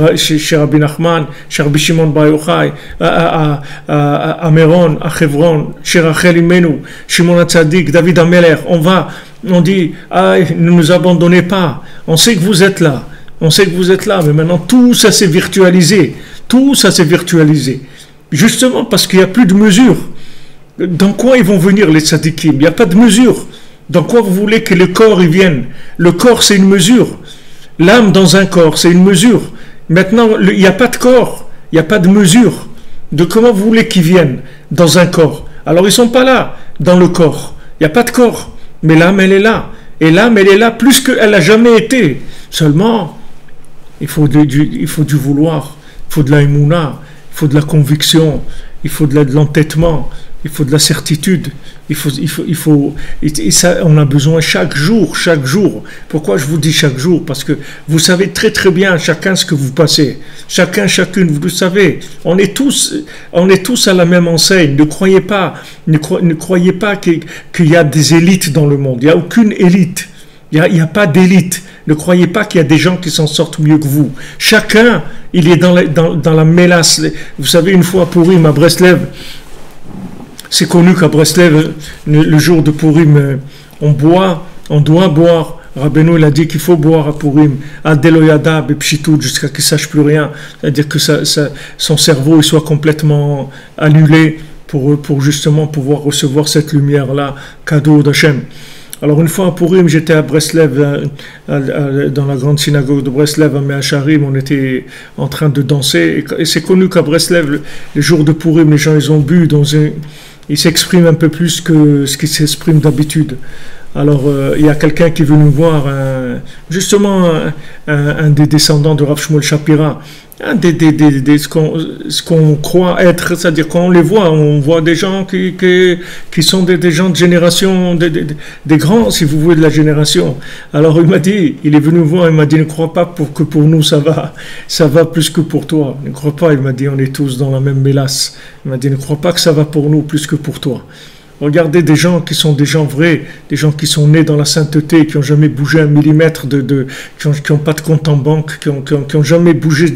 Rabbi Nachman, chez Rabbi Shimon Bar Yochai, à Meron, à Hebron, chez Rachel Imenu, Shimon HaTzadik, David HaMelech, on dit, ne nous abandonnez pas, on sait que vous êtes là, mais maintenant tout ça s'est virtualisé, justement parce qu'il n'y a plus de mesure. Dans quoi ils vont venir les tzadikim? Il n'y a pas de mesure. Dans quoi vous voulez que le corps y vienne? Le corps, c'est une mesure. L'âme dans un corps, c'est une mesure. Maintenant, il n'y a pas de corps, il n'y a pas de mesure. De comment vous voulez qu'ils viennent dans un corps? Alors, ils ne sont pas là, dans le corps. Il n'y a pas de corps. Mais l'âme, elle est là. Et l'âme, elle est là plus qu'elle n'a jamais été. Seulement, il faut du vouloir, il faut de la émouna, il faut de la conviction, il faut de l'entêtement, il faut de la certitude, et ça, on a besoin chaque jour. Pourquoi je vous dis chaque jour? Parce que vous savez très très bien chacun ce que vous passez, chacune, vous le savez. On est tous à la même enseigne. Ne croyez pas qu'il y a des élites dans le monde. Il n'y a aucune élite. Il n'y a pas d'élite. Ne croyez pas qu'il y a des gens qui s'en sortent mieux que vous. Chacun, il est dans la mélasse. Vous savez, une fois à Purim, à Breslev, c'est connu qu'à Breslev, le jour de Purim, on doit boire. Rabbeinu, il a dit qu'il faut boire à Purim, à Deloyada, Bepshitout, jusqu'à qu'il ne sache plus rien. C'est-à-dire que son cerveau il soit complètement annulé pour justement pouvoir recevoir cette lumière-là, cadeau d'Hachem. Alors une fois à Purim, j'étais à Breslev, dans la grande synagogue de Breslev, à Me'acharim, on était en train de danser. Et c'est connu qu'à Breslev, les jours de Purim, les gens ils ont bu, ils s'expriment un peu plus que ce qui s'exprime d'habitude. Alors il y a quelqu'un qui est venu voir, justement un des descendants de Rav Shmuel Shapira, ce qu'on croit être, c'est-à-dire qu'on les voit, on voit des gens qui sont des gens de génération, des grands, si vous voulez, de la génération. Alors il est venu voir, il m'a dit, ne crois pas que pour nous ça va plus que pour toi. Ne crois pas, il m'a dit, on est tous dans la même mélasse. Il m'a dit, ne crois pas que ça va pour nous plus que pour toi. Regardez des gens qui sont des gens vrais, des gens qui sont nés dans la sainteté, qui n'ont jamais bougé un millimètre, qui n'ont pas de compte en banque, qui n'ont jamais bougé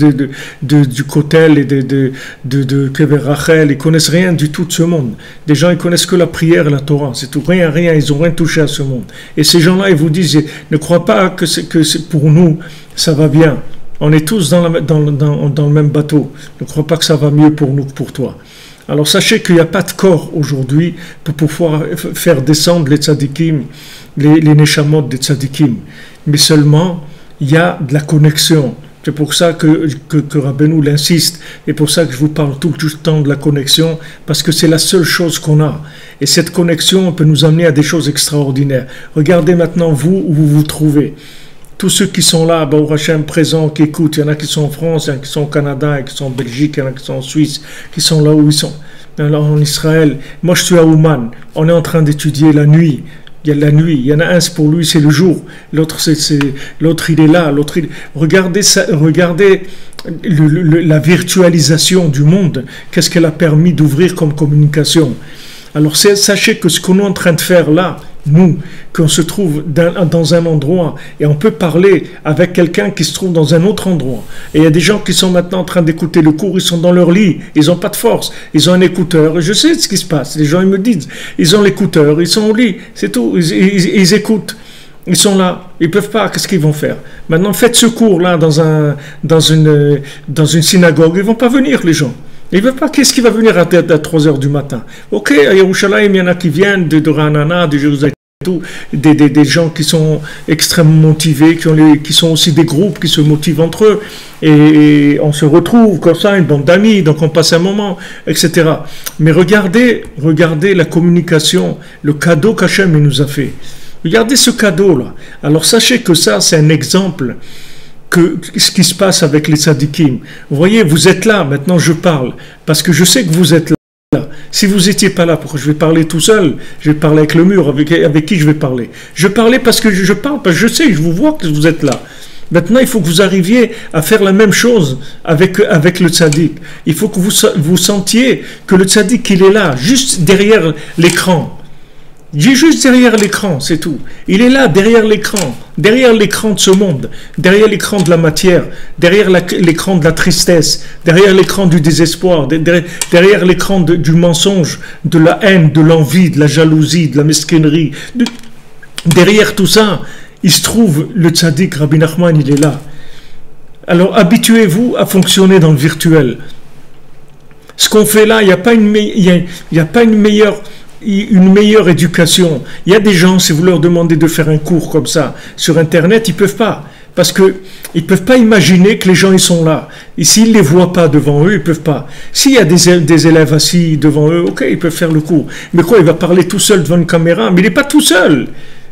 du Kotel et de Kever Rachel, ils connaissent rien du tout de ce monde. Des gens, ils connaissent que la prière et la Torah, c'est tout, rien, ils n'ont rien touché à ce monde. Et ces gens-là, ils vous disent, ne crois pas que c'est pour nous, ça va bien. On est tous dans le même bateau. Ne crois pas que ça va mieux pour nous que pour toi. Alors sachez qu'il n'y a pas de corps aujourd'hui pour pouvoir faire descendre les tzadikim, les neshamot des tzadikim. Mais seulement, il y a de la connexion. C'est pour ça que Rabbeinu l'insiste, et pour ça que je vous parle tout le temps de la connexion, parce que c'est la seule chose qu'on a. Et cette connexion peut nous amener à des choses extraordinaires. Regardez maintenant vous où vous vous trouvez. Tous ceux qui sont là, Baruch Hashem, présents, qui écoutent, il y en a qui sont en France, il y en a qui sont au Canada, il y en a qui sont en Belgique, il y en a qui sont en Suisse, qui sont là où ils sont, en Israël. Moi, je suis à Ouman, on est en train d'étudier la nuit. Il y a la nuit, il y en a un, pour lui, c'est le jour. L'autre, l'autre, il est là. Regardez la virtualisation du monde. Qu'est-ce qu'elle a permis d'ouvrir comme communication? Alors, sachez que ce qu'on est en train de faire là, nous, qu'on se trouve dans un endroit et on peut parler avec quelqu'un qui se trouve dans un autre endroit. Et il y a des gens qui sont maintenant en train d'écouter le cours, ils sont dans leur lit, ils n'ont pas de force, ils ont un écouteur, et je sais ce qui se passe. Les gens ils me disent, ils ont l'écouteur, ils sont au lit, c'est tout, ils écoutent. Ils sont là, ils ne peuvent pas, qu'est-ce qu'ils vont faire? Maintenant, faites ce cours-là dans une synagogue, ils ne vont pas venir les gens. Ils ne veulent pas, qu'est-ce qui va venir à 3 heures du matin? Ok, à Yerushalayim, il y en a qui viennent de Ranana, de Jérusalem. tout, des gens qui sont extrêmement motivés, qui sont aussi des groupes qui se motivent entre eux, et on se retrouve comme ça, une bande d'amis, donc on passe un moment, etc. Mais regardez la communication, le cadeau qu'Hachem nous a fait. Regardez ce cadeau-là. Alors sachez que ça, c'est un exemple que ce qui se passe avec les tzadikim. Vous voyez, vous êtes là, maintenant je parle, parce que je sais que vous êtes là. Si vous n'étiez pas là, pourquoi je vais parler tout seul? Je vais parler avec le mur, avec qui je vais parler? Je parlais parce que je parle, parce que je sais, je vous vois que vous êtes là. Maintenant, il faut que vous arriviez à faire la même chose avec le tzaddik. Il faut que vous sentiez que le tzaddik, il est là, juste derrière l'écran. Il est juste derrière l'écran, c'est tout. Il est là, derrière l'écran de ce monde, derrière l'écran de la matière, derrière l'écran de la tristesse, derrière l'écran du désespoir, derrière l'écran du mensonge, de la haine, de l'envie, de la jalousie, de la mesquinerie. Derrière tout ça, il se trouve le tzaddik, Rabbi Nachman, il est là. Alors habituez-vous à fonctionner dans le virtuel. Ce qu'on fait là, il n'y a pas une meilleure éducation. Il y a des gens, si vous leur demandez de faire un cours comme ça sur Internet, ils ne peuvent pas. Parce qu'ils ne peuvent pas imaginer que les gens ils sont là. Et s'ils ne les voient pas devant eux, ils ne peuvent pas. S'il y a des élèves assis devant eux, ok, ils peuvent faire le cours. Mais quoi, il va parler tout seul devant une caméra? Mais il n'est pas tout seul.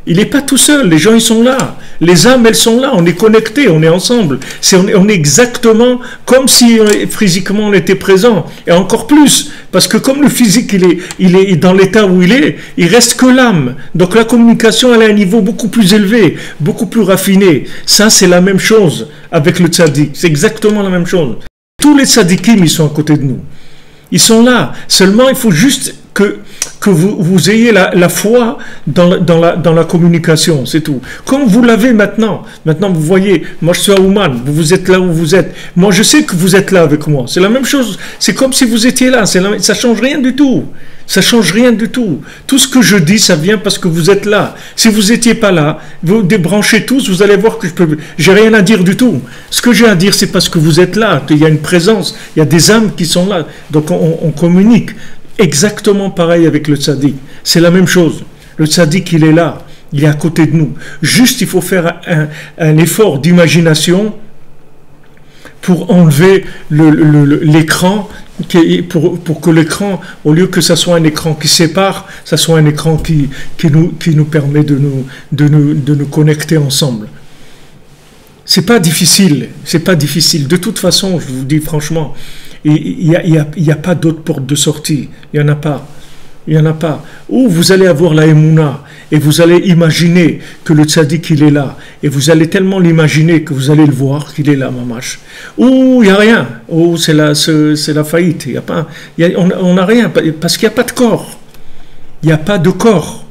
Il n'est pas tout seul, les gens ils sont là, les âmes elles sont là, on est connectés, on est ensemble, on est exactement comme si physiquement on était présent, et encore plus, parce que comme le physique il est dans l'état où il reste que l'âme, donc la communication elle est à un niveau beaucoup plus élevé, beaucoup plus raffiné. Ça c'est la même chose avec le tzaddik, c'est exactement la même chose. Tous les tzaddikim ils sont à côté de nous, ils sont là, seulement il faut juste que vous ayez la foi dans la communication, c'est tout. Comme vous l'avez maintenant vous voyez, moi je suis à Ouman, vous êtes là où vous êtes, moi je sais que vous êtes là avec moi, c'est la même chose, c'est comme si vous étiez là, ça change rien du tout, ça change rien du tout. Tout ce que je dis, ça vient parce que vous êtes là. Si vous n'étiez pas là, vous débranchez tous, vous allez voir que j'ai rien à dire du tout. Ce que j'ai à dire, c'est parce que vous êtes là, qu'il y a une présence, il y a des âmes qui sont là, donc on communique. Exactement pareil avec le tzaddik. C'est la même chose. Le tzaddik, il est là. Il est à côté de nous. Juste, il faut faire un effort d'imagination pour enlever l'écran, pour que l'écran, au lieu que ça soit un écran qui sépare, ça soit un écran qui nous permet de nous connecter ensemble. C'est pas difficile. De toute façon, je vous dis franchement, il n'y a pas d'autre porte de sortie. Il n'y en a pas. Ou vous allez avoir la émouna et vous allez imaginer que le tzaddik il est là. Et vous allez tellement l'imaginer que vous allez le voir qu'il est là, mamash. Ou il n'y a rien. Ou c'est la faillite. On n'a rien parce qu'il n'y a pas de corps. Il n'y a pas de corps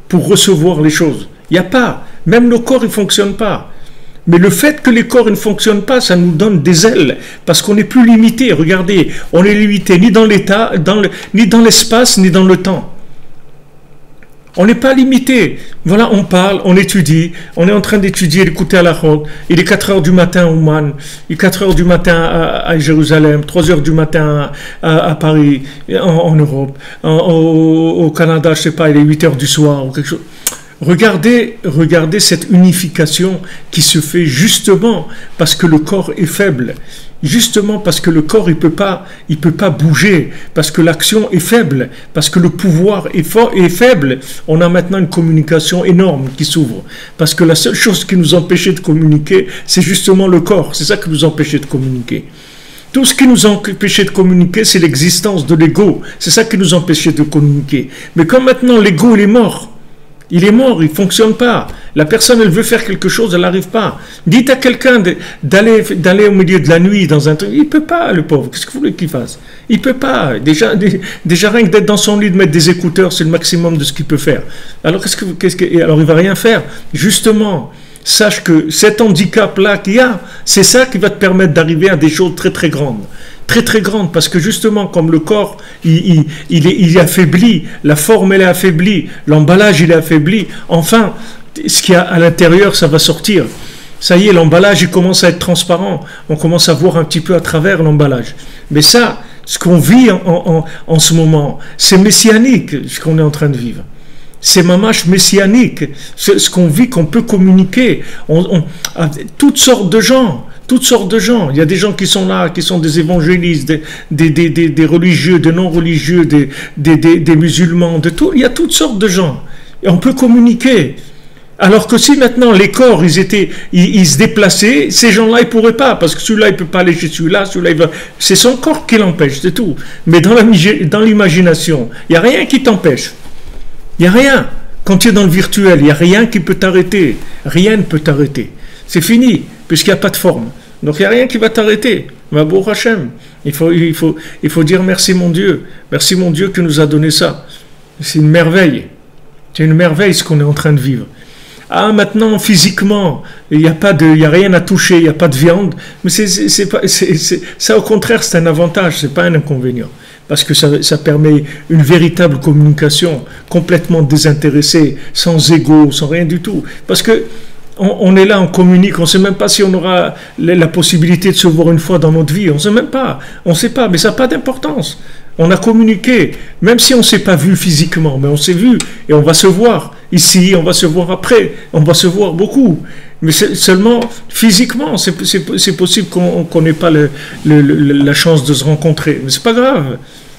pour recevoir les choses. Il n'y a pas. Même le corps il ne fonctionne pas. Mais le fait que les corps ne fonctionnent pas, ça nous donne des ailes, parce qu'on n'est plus limité. Regardez, on est limité ni dans l'état, ni dans l'espace, ni dans le temps. On n'est pas limité. Voilà, on parle, on étudie, on est en train d'étudier, d'écouter à la route. Il est 4 heures du matin à Ouman, il est 4 heures du matin à Jérusalem, 3 heures du matin à Paris, en Europe, au Canada, je ne sais pas, il est 8 heures du soir ou quelque chose. Regardez cette unification qui se fait justement parce que le corps est faible, justement parce que le corps il peut pas bouger, parce que l'action est faible, parce que le pouvoir est faible. On a maintenant une communication énorme qui s'ouvre, parce que la seule chose qui nous empêchait de communiquer, c'est justement le corps. C'est ça qui nous empêchait de communiquer. Tout ce qui nous empêchait de communiquer, c'est l'existence de l'ego. C'est ça qui nous empêchait de communiquer. Mais comme maintenant l'ego il est mort, il ne fonctionne pas. La personne, elle veut faire quelque chose, elle n'arrive pas. Dites à quelqu'un d'aller au milieu de la nuit dans un truc, il ne peut pas, le pauvre. Qu'est-ce que vous voulez qu'il fasse? Il ne peut pas. Déjà rien que d'être dans son lit, de mettre des écouteurs, c'est le maximum de ce qu'il peut faire. Alors, alors il ne va rien faire. Justement, sache que cet handicap-là qu'il y a, c'est ça qui va te permettre d'arriver à des choses très très grandes. Très très grande, parce que justement comme le corps il est affaibli, la forme elle est affaiblie, l'emballage il est affaibli, enfin ce qu'il y a à l'intérieur ça va sortir. Ça y est, l'emballage il commence à être transparent, on commence à voir un petit peu à travers l'emballage. Mais ça, ce qu'on vit en ce moment, c'est messianique ce qu'on est en train de vivre. C'est mamash messianique, ce qu'on vit, qu'on peut communiquer. Toutes sortes de gens, toutes sortes de gens. Il y a des gens qui sont là, qui sont des évangélistes, des religieux, des non-religieux, des musulmans, de tout. Il y a toutes sortes de gens. Et on peut communiquer. Alors que si maintenant les corps, ils se déplaçaient, ces gens-là, ils ne pourraient pas, parce que celui-là, il ne peut pas aller chez celui-là, celui-là, il va... C'est son corps qui l'empêche, c'est tout. Mais dans l'imagination, il n'y a rien qui t'empêche. Il n'y a rien. Quand tu es dans le virtuel, il n'y a rien qui peut t'arrêter. Rien ne peut t'arrêter. C'est fini, puisqu'il n'y a pas de forme. Donc il n'y a rien qui va t'arrêter. Baruch Hashem. Il faut dire merci mon Dieu. Merci mon Dieu qui nous a donné ça. C'est une merveille. C'est une merveille ce qu'on est en train de vivre. Ah, maintenant, physiquement, il n'y a rien à toucher, il n'y a pas de viande. Mais ça, au contraire, c'est un avantage, ce n'est pas un inconvénient. Parce que ça permet une véritable communication complètement désintéressée, sans ego, sans rien du tout. Parce que on est là, on communique, on ne sait même pas si on aura la possibilité de se voir une fois dans notre vie. On ne sait même pas. On ne sait pas, mais ça n'a pas d'importance. On a communiqué, même si on ne s'est pas vu physiquement, mais on s'est vu et on va se voir ici, on va se voir après, on va se voir beaucoup. Mais seulement physiquement, c'est possible qu'on n'ait pas la chance de se rencontrer. Mais c'est pas grave.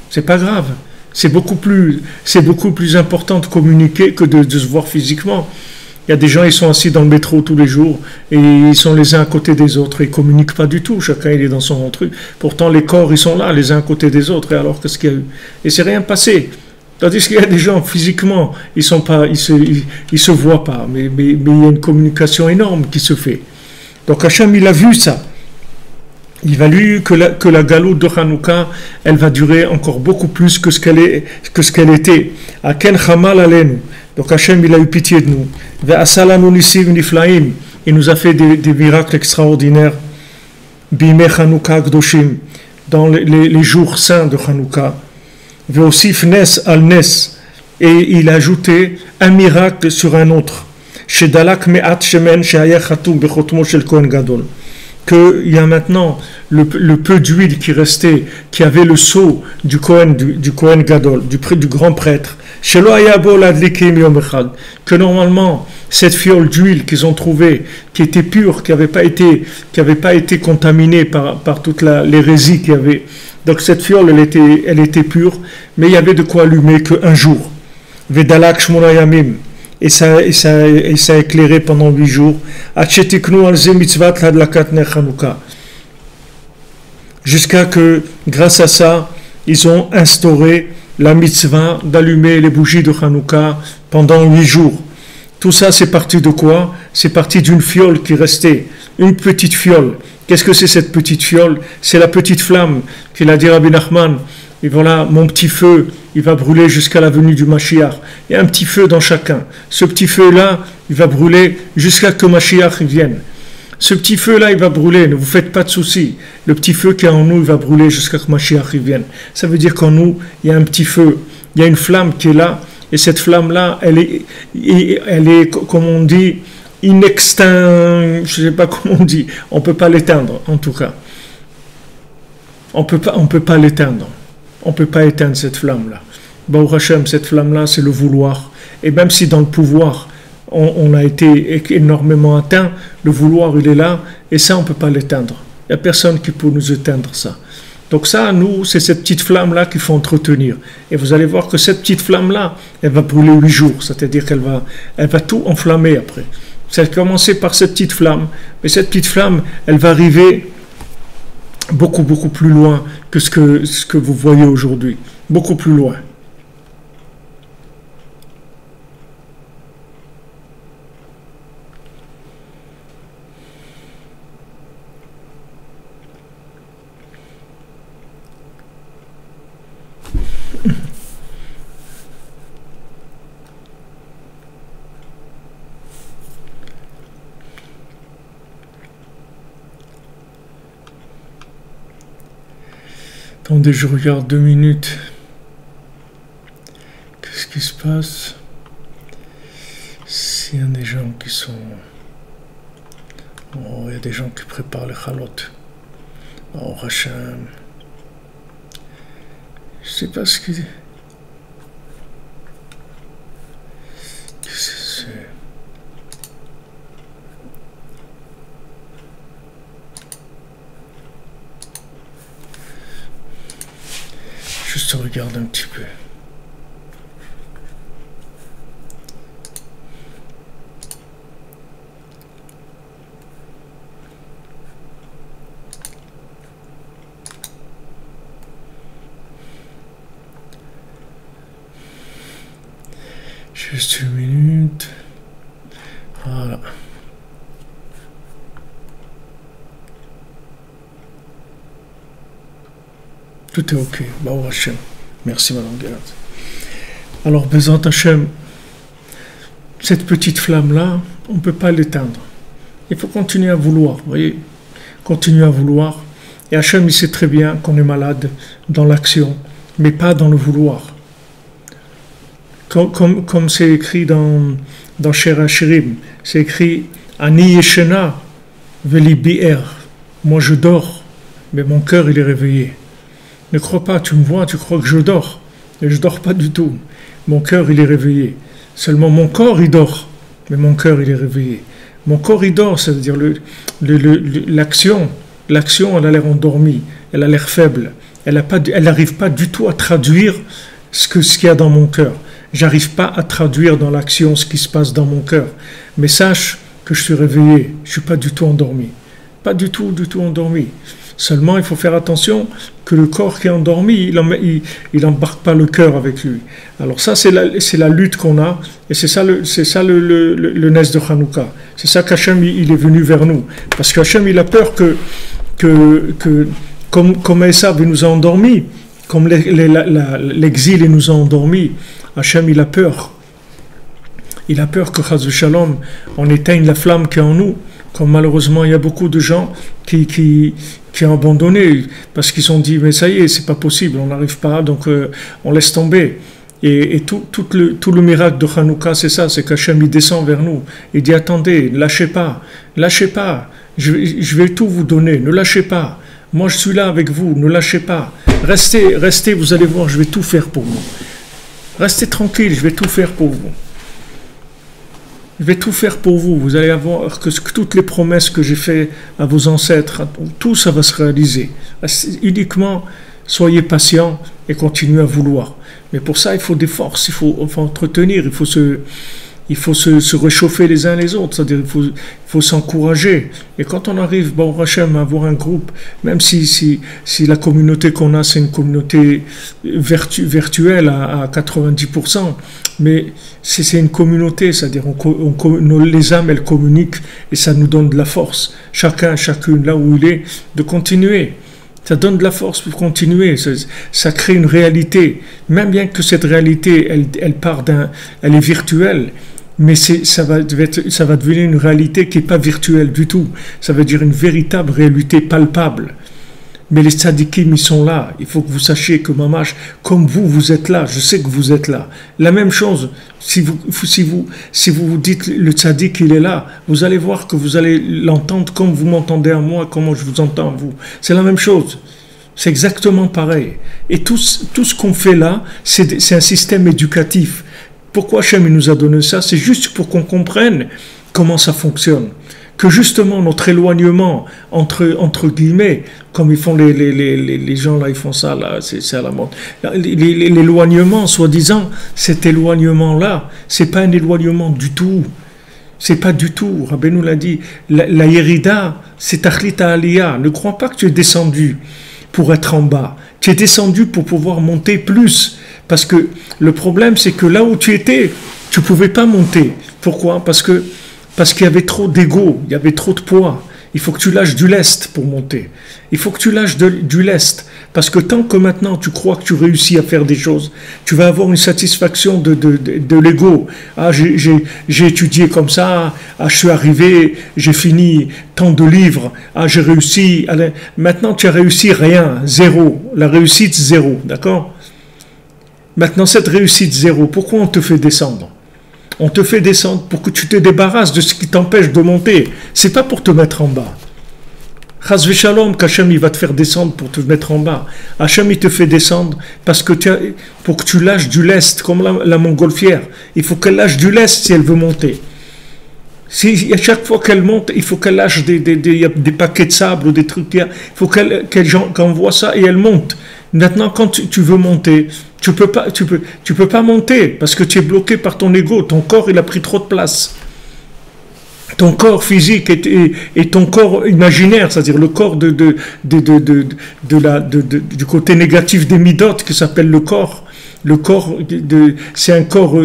C'est pas grave. C'est beaucoup plus important de communiquer que de se voir physiquement. Il y a des gens, ils sont assis dans le métro tous les jours et ils sont les uns à côté des autres. Ils ne communiquent pas du tout. Chacun, il est dans son truc. Pourtant, les corps, ils sont là, les uns à côté des autres. Et alors, qu'est-ce qu'il y a eu? Et c'est rien passé. Tandis qu'il y a des gens, physiquement, ils se voient pas. Mais il y a une communication énorme qui se fait. Donc, Hachem, il a vu ça. Il va lui que la galoute de Hanouka, elle va durer encore beaucoup plus que ce qu'elle était. À Ken Chamal Alenu. Donc Hachem, il a eu pitié de nous. Il nous a fait des miracles extraordinaires. Bime Hanouka Gdoshim, dans les jours saints de Hanouka. Veosif Nes al Nes, et il a ajouté un miracle sur un autre. Shedalak Me'at Shemen She'aya Chatum Bechotmo Shel Kohen Gadol. Qu'il y a maintenant le peu d'huile qui restait, qui avait le sceau du Kohen Gadol, du grand prêtre, que normalement cette fiole d'huile qu'ils ont trouvée, qui était pure, qui n'avait pas été contaminée par toute l'hérésie qu'il y avait, donc cette fiole elle était pure, mais il y avait de quoi allumer qu'un jour. Vedalak Shmona Yamim. Et ça a éclairé pendant 8 jours. Jusqu'à que, grâce à ça, ils ont instauré la mitzvah d'allumer les bougies de Hanouka pendant 8 jours. Tout ça, c'est parti de quoi? C'est parti d'une fiole qui restait, une petite fiole. Qu'est-ce que c'est cette petite fiole? C'est la petite flamme qu'il a dit Rabbi Nachman. Et voilà, mon petit feu, il va brûler jusqu'à la venue du Mashiach. Il y a un petit feu dans chacun. Ce petit feu-là, il va brûler jusqu'à que Mashiach vienne. Ce petit feu-là, il va brûler, ne vous faites pas de soucis. Le petit feu qui est en nous, il va brûler jusqu'à que Mashiach vienne. Ça veut dire qu'en nous, il y a un petit feu. Il y a une flamme qui est là. Et cette flamme-là, elle est, comme on dit, inextinct. Je ne sais pas comment on dit. On ne peut pas l'éteindre, en tout cas. On peut pas l'éteindre. On ne peut pas éteindre cette flamme-là. Baruch Hashem, cette flamme-là, c'est le vouloir. Et même si dans le pouvoir, on a été énormément atteint, le vouloir, il est là, et ça, on ne peut pas l'éteindre. Il n'y a personne qui peut nous éteindre ça. Donc ça, nous, c'est cette petite flamme-là qu'il faut entretenir. Et vous allez voir que cette petite flamme-là, elle va brûler 8 jours. C'est-à-dire qu'elle va tout enflammer après. Ça a commencé par cette petite flamme. Mais cette petite flamme, elle va arriver beaucoup, beaucoup plus loin que ce que vous voyez aujourd'hui. Beaucoup plus loin. Attendez, je regarde 2 minutes. Qu'est-ce qui se passe? S'il y a des gens qui sont... Oh, il y a des gens qui préparent les chalotes. Oh, Hachem. Je sais pas ce qui... Juste regarde un petit peu. Juste une minute. Voilà. Tout est ok. Baruch Hashem. Merci Madame Gérard. Alors, Bezrat Hashem, cette petite flamme-là, on ne peut pas l'éteindre. Il faut continuer à vouloir, vous voyez. Continuer à vouloir. Et Hashem, il sait très bien qu'on est malade dans l'action, mais pas dans le vouloir. Comme c'est écrit dans Shir Hashirim, c'est écrit Ani Yeshena Veli Bi'er. Moi je dors, mais mon cœur il est réveillé. Ne crois pas, tu me vois, tu crois que je dors. Et je dors pas du tout. Mon cœur il est réveillé. Seulement mon corps il dort, mais mon cœur il est réveillé. Mon corps il dort, c'est-à-dire l'action elle a l'air endormie, elle a l'air faible. Elle n'arrive pas du tout à traduire ce qu'il y a dans mon cœur. J'arrive pas à traduire dans l'action ce qui se passe dans mon cœur. Mais sache que je suis réveillé, je suis pas du tout endormi. Pas du tout endormi. Seulement, il faut faire attention que le corps qui est endormi, il embarque pas le cœur avec lui. Alors ça, c'est la lutte qu'on a, et c'est ça le Nes de Hanouka. C'est ça qu'Hachem, il est venu vers nous. Parce qu'Hachem, il a peur que comme Esav, il nous a endormis, comme l'exil, il nous a endormis, Hachem, il a peur. Il a peur que, Chas v'Shalom, on éteigne la flamme qui est en nous. Comme malheureusement, il y a beaucoup de gens qui ont abandonné parce qu'ils ont dit, mais ça y est, c'est pas possible, on n'arrive pas, donc on laisse tomber. Et tout le miracle de Hanouka, c'est ça, c'est qu'Hachem, il descend vers nous. Il dit, attendez, lâchez pas, je vais tout vous donner, ne lâchez pas. Moi, je suis là avec vous, ne lâchez pas. Restez, vous allez voir, je vais tout faire pour vous. Restez tranquille, je vais tout faire pour vous. Je vais tout faire pour vous. Vous allez avoir que toutes les promesses que j'ai faites à vos ancêtres, tout ça va se réaliser. Uniquement, soyez patients et continuez à vouloir. Mais pour ça, il faut des forces, il faut entretenir, il faut se réchauffer les uns les autres, c'est-à-dire il faut s'encourager. Et quand on arrive, Baruch Hashem, à avoir un groupe, même si la communauté qu'on a, c'est une communauté virtuelle à 90%, mais c'est une communauté, c'est-à-dire les âmes, elles communiquent et ça nous donne de la force. Chacune, là où il est, de continuer. Ça donne de la force pour continuer, ça crée une réalité, même bien que cette réalité, elle est virtuelle, mais ça va devenir une réalité qui n'est pas virtuelle du tout, ça veut dire une véritable réalité palpable. Mais les tzadikim, ils sont là, il faut que vous sachiez que Mamash, comme vous êtes là, je sais que vous êtes là. La même chose, si vous dites le tzadik, il est là, vous allez voir que vous allez l'entendre comme vous m'entendez à moi, comment je vous entends à vous. C'est la même chose. C'est exactement pareil. Et tout ce qu'on fait là, c'est un système éducatif. Pourquoi Hachem nous a donné ça? C'est juste pour qu'on comprenne comment ça fonctionne. Que justement notre éloignement entre guillemets, comme ils font les gens là, ils font ça là, c'est à la mode. L'éloignement, soi-disant, cet éloignement là, c'est pas un éloignement du tout. C'est pas du tout. Rabbeinu l'a dit. La Yerida, c'est Tachlita Aliyah. Ne crois pas que tu es descendu pour être en bas. Tu es descendu pour pouvoir monter plus. Parce que le problème, c'est que là où tu étais, tu pouvais pas monter. Pourquoi? Parce qu'il y avait trop d'ego, il y avait trop de poids. Il faut que tu lâches du lest pour monter. Il faut que tu lâches du lest. Parce que tant que maintenant tu crois que tu réussis à faire des choses, tu vas avoir une satisfaction de l'ego. Ah, j'ai étudié comme ça, ah, je suis arrivé, j'ai fini tant de livres, ah, j'ai réussi. Allez, maintenant tu as réussi rien, zéro. La réussite, zéro, d'accord? Maintenant cette réussite, zéro, pourquoi on te fait descendre? On te fait descendre pour que tu te débarrasses de ce qui t'empêche de monter. C'est pas pour te mettre en bas. Chas v'Shalom, qu'Hachem il va te faire descendre pour te mettre en bas. Hachem il te fait descendre parce que pour que tu lâches du lest, comme la montgolfière. Il faut qu'elle lâche du lest si elle veut monter. Si à chaque fois qu'elle monte, il faut qu'elle lâche des paquets de sable ou des trucs. Il faut qu'elle envoie ça et elle monte. Maintenant, quand tu veux monter, tu peux pas monter parce que tu es bloqué par ton ego. Ton corps, il a pris trop de place. Ton corps physique et ton corps imaginaire, c'est-à-dire le corps du côté négatif des midotes qui s'appelle le corps. Le corps, c'est un corps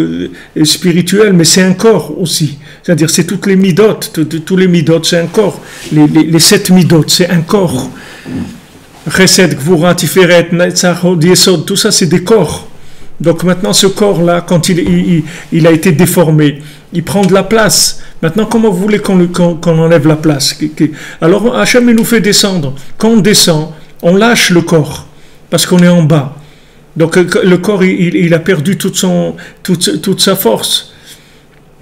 spirituel, mais c'est un corps aussi. C'est-à-dire, c'est toutes les midotes, tous les midotes, c'est un corps. Les 7 midotes, c'est un corps. Chesed, Gvura, Tiferet, Netzach, Hod, Yesod, tout ça, c'est des corps. Donc maintenant, ce corps-là, quand il a été déformé, il prend de la place. Maintenant, comment vous voulez qu'on enlève la place? Alors, Hachem, il nous fait descendre. Quand on descend, on lâche le corps, parce qu'on est en bas. Donc le corps, il a perdu toute sa force.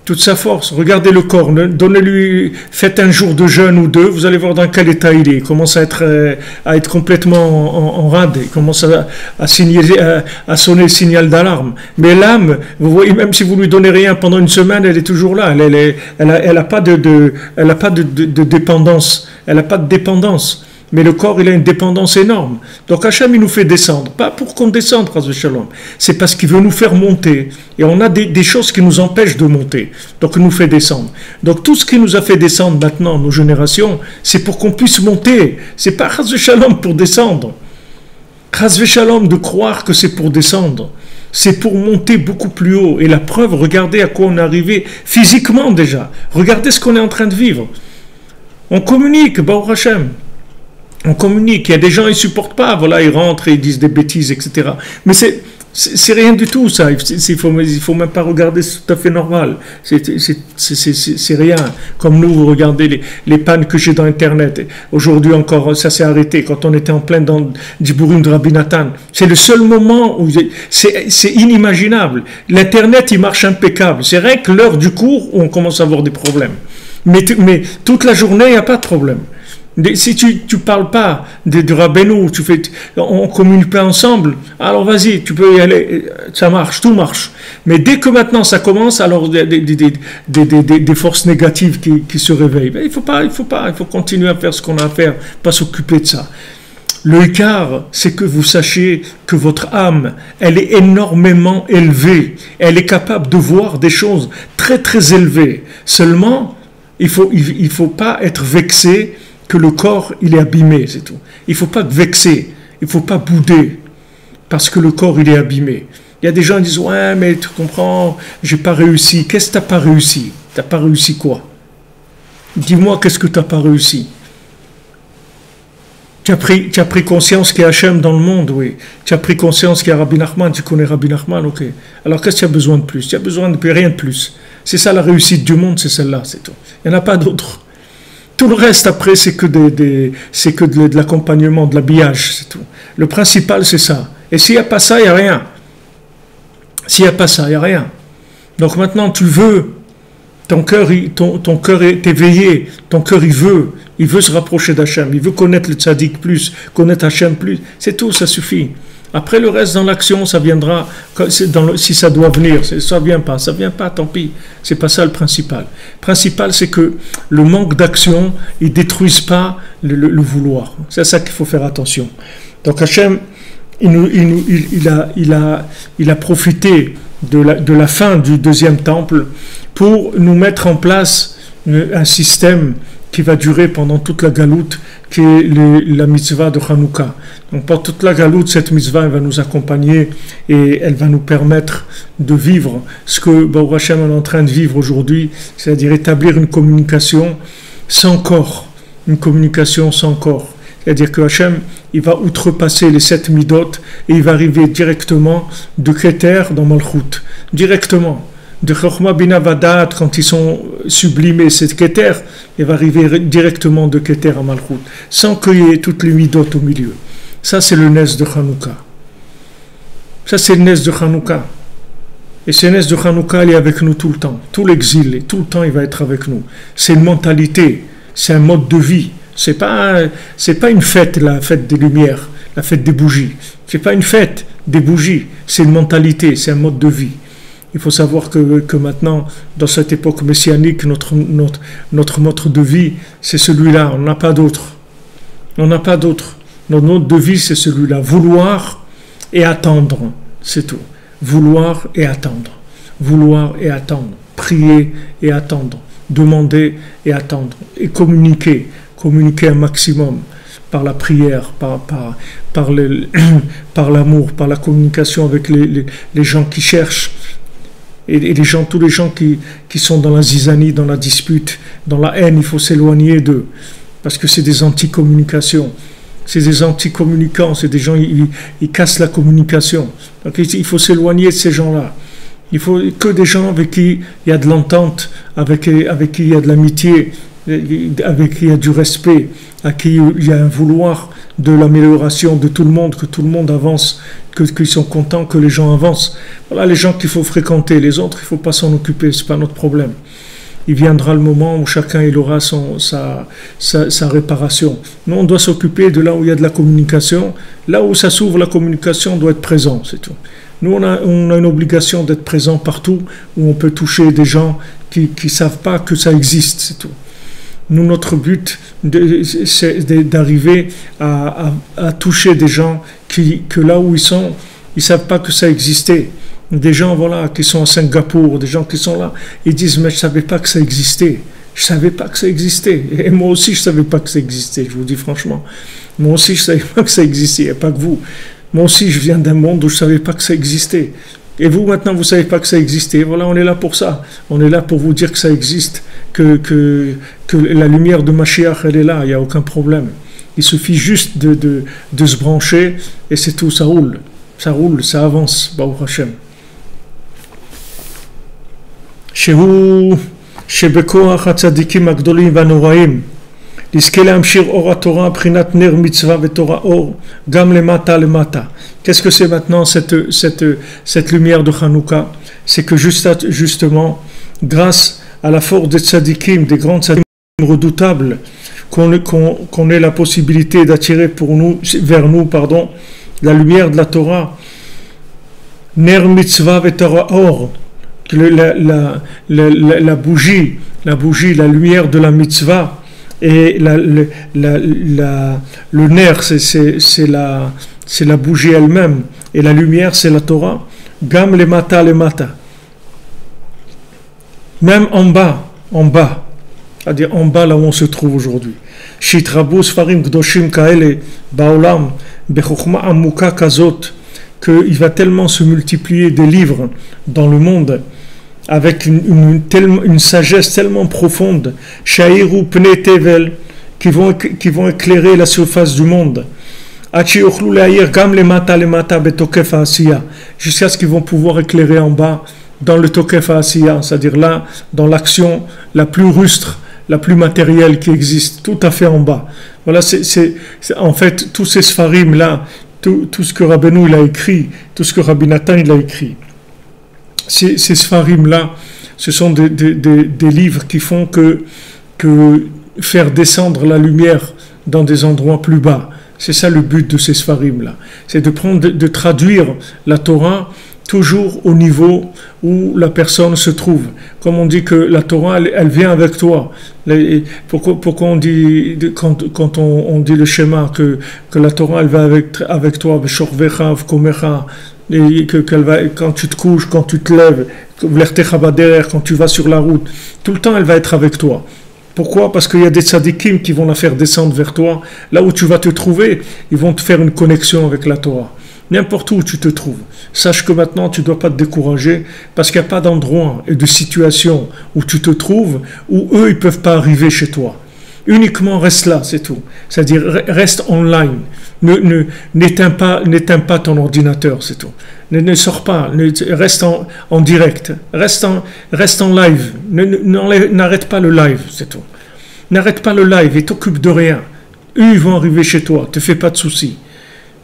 Toute sa force. Regardez le corps, donnez-lui, faites un jour de jeûne ou deux, vous allez voir dans quel état il est. Il commence à être complètement en rade, il commence à sonner le signal d'alarme. Mais l'âme, vous voyez, même si vous lui donnez rien pendant une semaine, elle est toujours là. Elle a pas de dépendance. Elle n'a pas de dépendance. Mais le corps, il a une dépendance énorme. Donc Hachem, il nous fait descendre. Pas pour qu'on descende, Shalom. C'est parce qu'il veut nous faire monter. Et on a des choses qui nous empêchent de monter. Donc il nous fait descendre. Donc tout ce qui nous a fait descendre maintenant, nos générations, c'est pour qu'on puisse monter. C'est pas Shalom pour descendre. Shalom de croire que c'est pour descendre. C'est pour monter beaucoup plus haut. Et la preuve, regardez à quoi on est arrivé physiquement déjà. Regardez ce qu'on est en train de vivre. On communique, Baruch Hashem. On communique, il y a des gens, ils ne supportent pas, voilà, ils rentrent et ils disent des bêtises, etc. Mais c'est rien du tout, ça. Il faut même pas regarder, c'est tout à fait normal. C'est rien. Comme nous, vous regardez les pannes que j'ai dans Internet. Aujourd'hui encore, ça s'est arrêté. Quand on était en plein dans Djibourine de Rabbi Nathan, c'est le seul moment où c'est inimaginable. L'Internet, il marche impeccable. C'est rien que l'heure du cours où on commence à avoir des problèmes. Mais toute la journée, il n'y a pas de problème. Si tu parles pas de Rabbeinu, on communique pas ensemble, alors vas-y, tu peux y aller, ça marche, tout marche. Mais dès que maintenant ça commence, alors des forces négatives qui se réveillent. Il faut continuer à faire ce qu'on a à faire, pas s'occuper de ça. Le écart, c'est que vous sachiez que votre âme, elle est énormément élevée. Elle est capable de voir des choses très très élevées. Seulement, il faut pas être vexé que le corps, il est abîmé, c'est tout. Il ne faut pas te vexer, il ne faut pas bouder, parce que le corps, il est abîmé. Il y a des gens qui disent, ouais, mais tu comprends, j'ai pas réussi. Qu'est-ce que tu n'as pas réussi? Tu n'as pas réussi quoi? Dis-moi, qu'est-ce que tu n'as pas réussi? Tu as pris conscience qu'il y a Hachem dans le monde, oui. Tu as pris conscience qu'il y a Rabbi Nachman, tu connais Rabbi Nachman, ok. Alors qu'est-ce que tu as besoin de plus? Tu as besoin de rien de plus. C'est ça la réussite du monde, c'est celle-là, c'est tout. Il n'y en a pas d'autre. Tout le reste, après, c'est que de l'accompagnement, de l'habillage, c'est tout. Le principal, c'est ça. Et s'il n'y a pas ça, il n'y a rien. S'il n'y a pas ça, il n'y a rien. Donc maintenant, tu veux, ton cœur est éveillé, ton cœur, il veut se rapprocher d'Hachem, il veut connaître le tzaddik plus, connaître Hachem plus. C'est tout, ça suffit. Après, le reste dans l'action, ça viendra, si ça doit venir. Ça vient pas, tant pis. C'est pas ça le principal. Le principal, c'est que le manque d'action, il ne détruise pas le vouloir. C'est à ça qu'il faut faire attention. Donc Hachem, il a profité de la fin du deuxième temple pour nous mettre en place un système qui va durer pendant toute la galoute, qui est la mitzvah de Hanouka. Donc pendant toute la galoute, cette mitzvah elle va nous accompagner et elle va nous permettre de vivre ce que Baruch Hashem est en train de vivre aujourd'hui, c'est-à-dire établir une communication sans corps, une communication sans corps. C'est-à-dire que Hachem, il va outrepasser les 7 midot et il va arriver directement de Keter dans Malchut, directement. De Chochma Bina Vadat, quand ils sont sublimés, c'est Keter, il va arriver directement de Keter à Malchut, sans qu'il y ait toutes les midot au milieu. Ça, c'est le Nes de Hanouka. Ça, c'est le Nes de Hanouka. Et ce Nes de Hanouka, il est avec nous tout le temps. Tout l'exil, et tout le temps, il va être avec nous. C'est une mentalité, c'est un mode de vie. C'est pas une fête, la fête des lumières, la fête des bougies. C'est pas une fête des bougies, c'est une mentalité, c'est un mode de vie. Il faut savoir que maintenant, dans cette époque messianique, notre mode de vie, c'est celui-là. On n'a pas d'autre. On n'a pas d'autre. Notre devise, c'est celui-là, vouloir et attendre, c'est tout. Vouloir et attendre. Vouloir et attendre. Prier et attendre. Demander et attendre. Et communiquer. Communiquer un maximum par la prière, par l'amour, par la communication avec les gens qui cherchent. Et tous les gens qui sont dans la zizanie, dans la dispute, dans la haine, il faut s'éloigner d'eux. Parce que c'est des anti-communications. C'est des anti-communicants, c'est des gens, ils cassent la communication. Donc il faut s'éloigner de ces gens-là. Il faut que des gens avec qui il y a de l'entente, avec qui il y a de l'amitié, avec qui il y a du respect, à qui il y a un vouloir de l'amélioration de tout le monde, que tout le monde avance, qu'ils sont contents que les gens avancent. Voilà les gens qu'il faut fréquenter. Les autres, il ne faut pas s'en occuper, ce n'est pas notre problème. Il viendra le moment où chacun il aura sa réparation. Nous, on doit s'occuper de là où il y a de la communication. Là où ça s'ouvre, la communication doit être présente, c'est tout. Nous, on a une obligation d'être présent partout où on peut toucher des gens qui ne savent pas que ça existe, c'est tout. Nous, notre but, c'est d'arriver à toucher des gens que là où ils sont, ils ne savent pas que ça existait. Des gens voilà, qui sont à Singapour, des gens qui sont là, ils disent « mais je ne savais pas que ça existait, je ne savais pas que ça existait ». Et moi aussi, je ne savais pas que ça existait, je vous dis franchement. Moi aussi, je ne savais pas que ça existait, et pas que vous. Moi aussi, je viens d'un monde où je ne savais pas que ça existait. Et vous, maintenant, vous ne savez pas que ça existait. Voilà, on est là pour ça. On est là pour vous dire que ça existe, que la lumière de Mashiach, elle est là, il n'y a aucun problème. Il suffit juste de se brancher, et c'est tout, ça roule. Ça roule, ça avance, Baruch Hashem. שהוא שבכוח הצדיקים הגדולים והנוראים לזכה להמשיך אור התורה בחינת נר מצווה ותורה אור גם למטה למטה. Qu'est-ce que c'est maintenant cette lumière de Hanouka? C'est que justement grâce à la force des tzadikim, des grands tzadikim redoutables, qu'on ait la possibilité d'attirer vers nous la lumière de la Torah, ner mitzvah ותורה אור, la bougie, la lumière de la mitzvah, et le nerf, c'est la bougie elle-même, et la lumière, c'est la Torah. Gam le mata, même en bas, c'est-à-dire en bas là où on se trouve aujourd'hui. Shitrabu sfarim gdoshim kaele baolam bechokma amuka kazot, qu'il va tellement se multiplier des livres dans le monde avec une sagesse tellement profonde, Sha'iru Pnei Tevel, qui vont éclairer la surface du monde, jusqu'à ce qu'ils vont pouvoir éclairer en bas dans le Tokef Asiya, c'est-à-dire là, dans l'action la plus rustre, la plus matérielle qui existe, tout à fait en bas. Voilà, c'est en fait tous ces sfarim là, tout ce que Rabbeinu il a écrit, tout ce que Rabbi Nathan il a écrit. Ces sfarim-là, ce sont des livres qui font que faire descendre la lumière dans des endroits plus bas. C'est ça le but de ces sfarim-là. C'est de traduire la Torah toujours au niveau où la personne se trouve. Comme on dit que la Torah, elle vient avec toi. Pourquoi on dit, quand on dit le schéma, que la Torah, elle va avec toi, et qu'elle va, quand tu te couches, quand tu te lèves, quand tu vas sur la route, tout le temps elle va être avec toi. Pourquoi? Parce qu'il y a des tzadikim qui vont la faire descendre vers toi. Là où tu vas te trouver, ils vont te faire une connexion avec la Torah. N'importe où tu te trouves. Sache que maintenant tu ne dois pas te décourager parce qu'il n'y a pas d'endroit et de situation où tu te trouves où eux ils ne peuvent pas arriver chez toi. Uniquement reste là, c'est tout. C'est-à-dire reste online. N'éteins pas ton ordinateur, c'est tout. Ne sors pas, reste en direct. Reste en live. N'arrête pas le live, c'est tout. N'arrête pas le live et t'occupe de rien. Eux, ils vont arriver chez toi, te fais pas de soucis.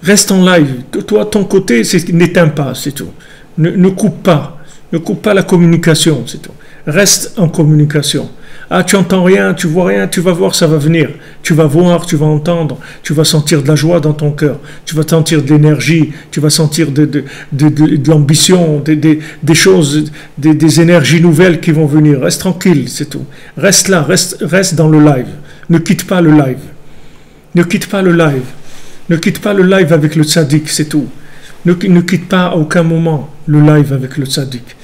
Reste en live. Toi, ton côté, n'éteins pas, c'est tout. Ne coupe pas. Ne coupe pas la communication, c'est tout. Reste en communication. Ah, tu entends rien, tu vois rien, tu vas voir, ça va venir. Tu vas voir, tu vas entendre, tu vas sentir de la joie dans ton cœur, tu vas sentir de l'énergie, tu vas sentir de l'ambition, des choses, des énergies nouvelles qui vont venir. Reste tranquille, c'est tout. Reste là, reste dans le live. Ne quitte pas le live. Ne quitte pas le live. Ne quitte pas le live avec le tzaddik, c'est tout. Ne quitte pas à aucun moment le live avec le tzaddik.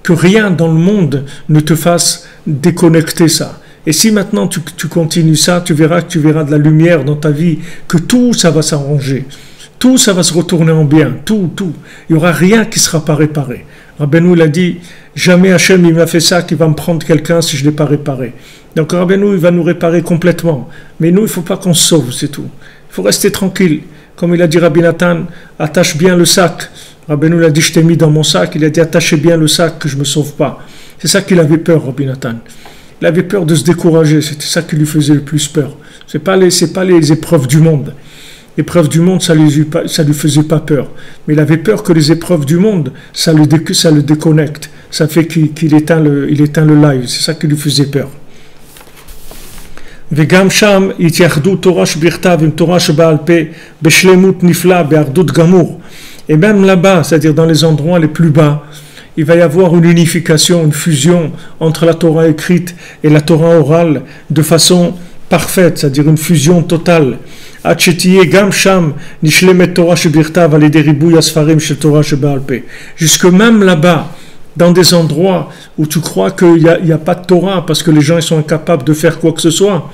Que rien dans le monde ne te fasse déconnecter ça. Et si maintenant tu continues ça, tu verras que tu verras de la lumière dans ta vie, que tout ça va s'arranger. Tout ça va se retourner en bien, tout. Il n'y aura rien qui ne sera pas réparé. Rabbeinu il a dit, jamais Hachem il m'a fait ça, qu'il va me prendre quelqu'un si je ne l'ai pas réparé. Donc Rabbeinu il va nous réparer complètement. Mais nous, il ne faut pas qu'on se sauve, c'est tout. Il faut rester tranquille. Comme il a dit Rabbi Nathan, attache bien le sac. Rabbeinu il a dit, je t'ai mis dans mon sac. Il a dit, attachez bien le sac, que je ne me sauve pas. C'est ça qu'il avait peur, Rabbi Nathan. Il avait peur de se décourager. C'était ça qui lui faisait le plus peur. Ce n'est pas les épreuves du monde. L'épreuve du monde, ça lui faisait pas peur. Mais il avait peur que les épreuves du monde, ça le déconnecte. Ça fait qu'il éteint le live. C'est ça qui lui faisait peur. וגם שם יתייחדו תורה שבכתב עם תורה שבעל פה בשלמות נפלאה, באחדות גמור. Et même là-bas, c'est-à-dire dans les endroits les plus bas, il va y avoir une unification, une fusion entre la Torah écrite et la Torah orale de façon parfaite, c'est-à-dire une fusion totale. Jusque même là-bas, dans des endroits où tu crois qu'il n'y a pas de Torah parce que les gens ils sont incapables de faire quoi que ce soit,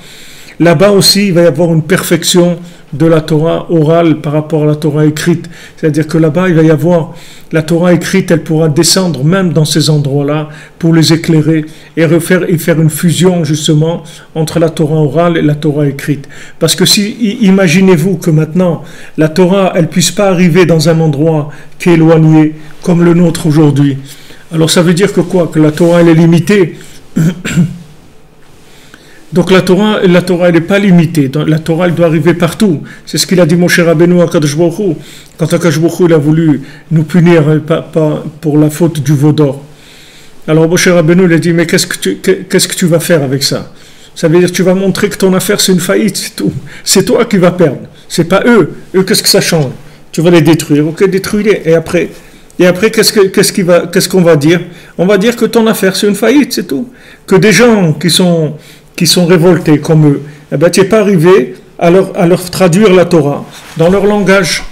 là-bas aussi il va y avoir une perfection de la Torah orale par rapport à la Torah écrite. C'est-à-dire que là-bas il va y avoir la Torah écrite, elle pourra descendre même dans ces endroits-là pour les éclairer et faire une fusion justement entre la Torah orale et la Torah écrite. Parce que imaginez-vous que maintenant la Torah elle puisse pas arriver dans un endroit qui est éloigné comme le nôtre aujourd'hui. Alors ça veut dire que quoi? Que la Torah elle est limitée. Donc la Torah elle n'est pas limitée. La Torah elle doit arriver partout. C'est ce qu'il a dit Moshe Rabbeinu à Kadosh Baruch Hu. Quand Akadosh Baruch Hu il a voulu nous punir pour la faute du veau d'or. Alors Moshe Rabbeinu il a dit, mais qu'est-ce que tu vas faire avec ça? Ça veut dire que tu vas montrer que ton affaire c'est une faillite, c'est tout. C'est toi qui vas perdre. C'est pas eux. Eux, qu'est-ce que ça change? Tu vas les détruire. Ok, détruis-les. Et après, qu'est-ce qu'on va dire? On va dire que ton affaire c'est une faillite, c'est tout. Que des gens qui sont révoltés comme eux, eh ben, tu n'es pas arrivé à leur traduire la Torah dans leur langage.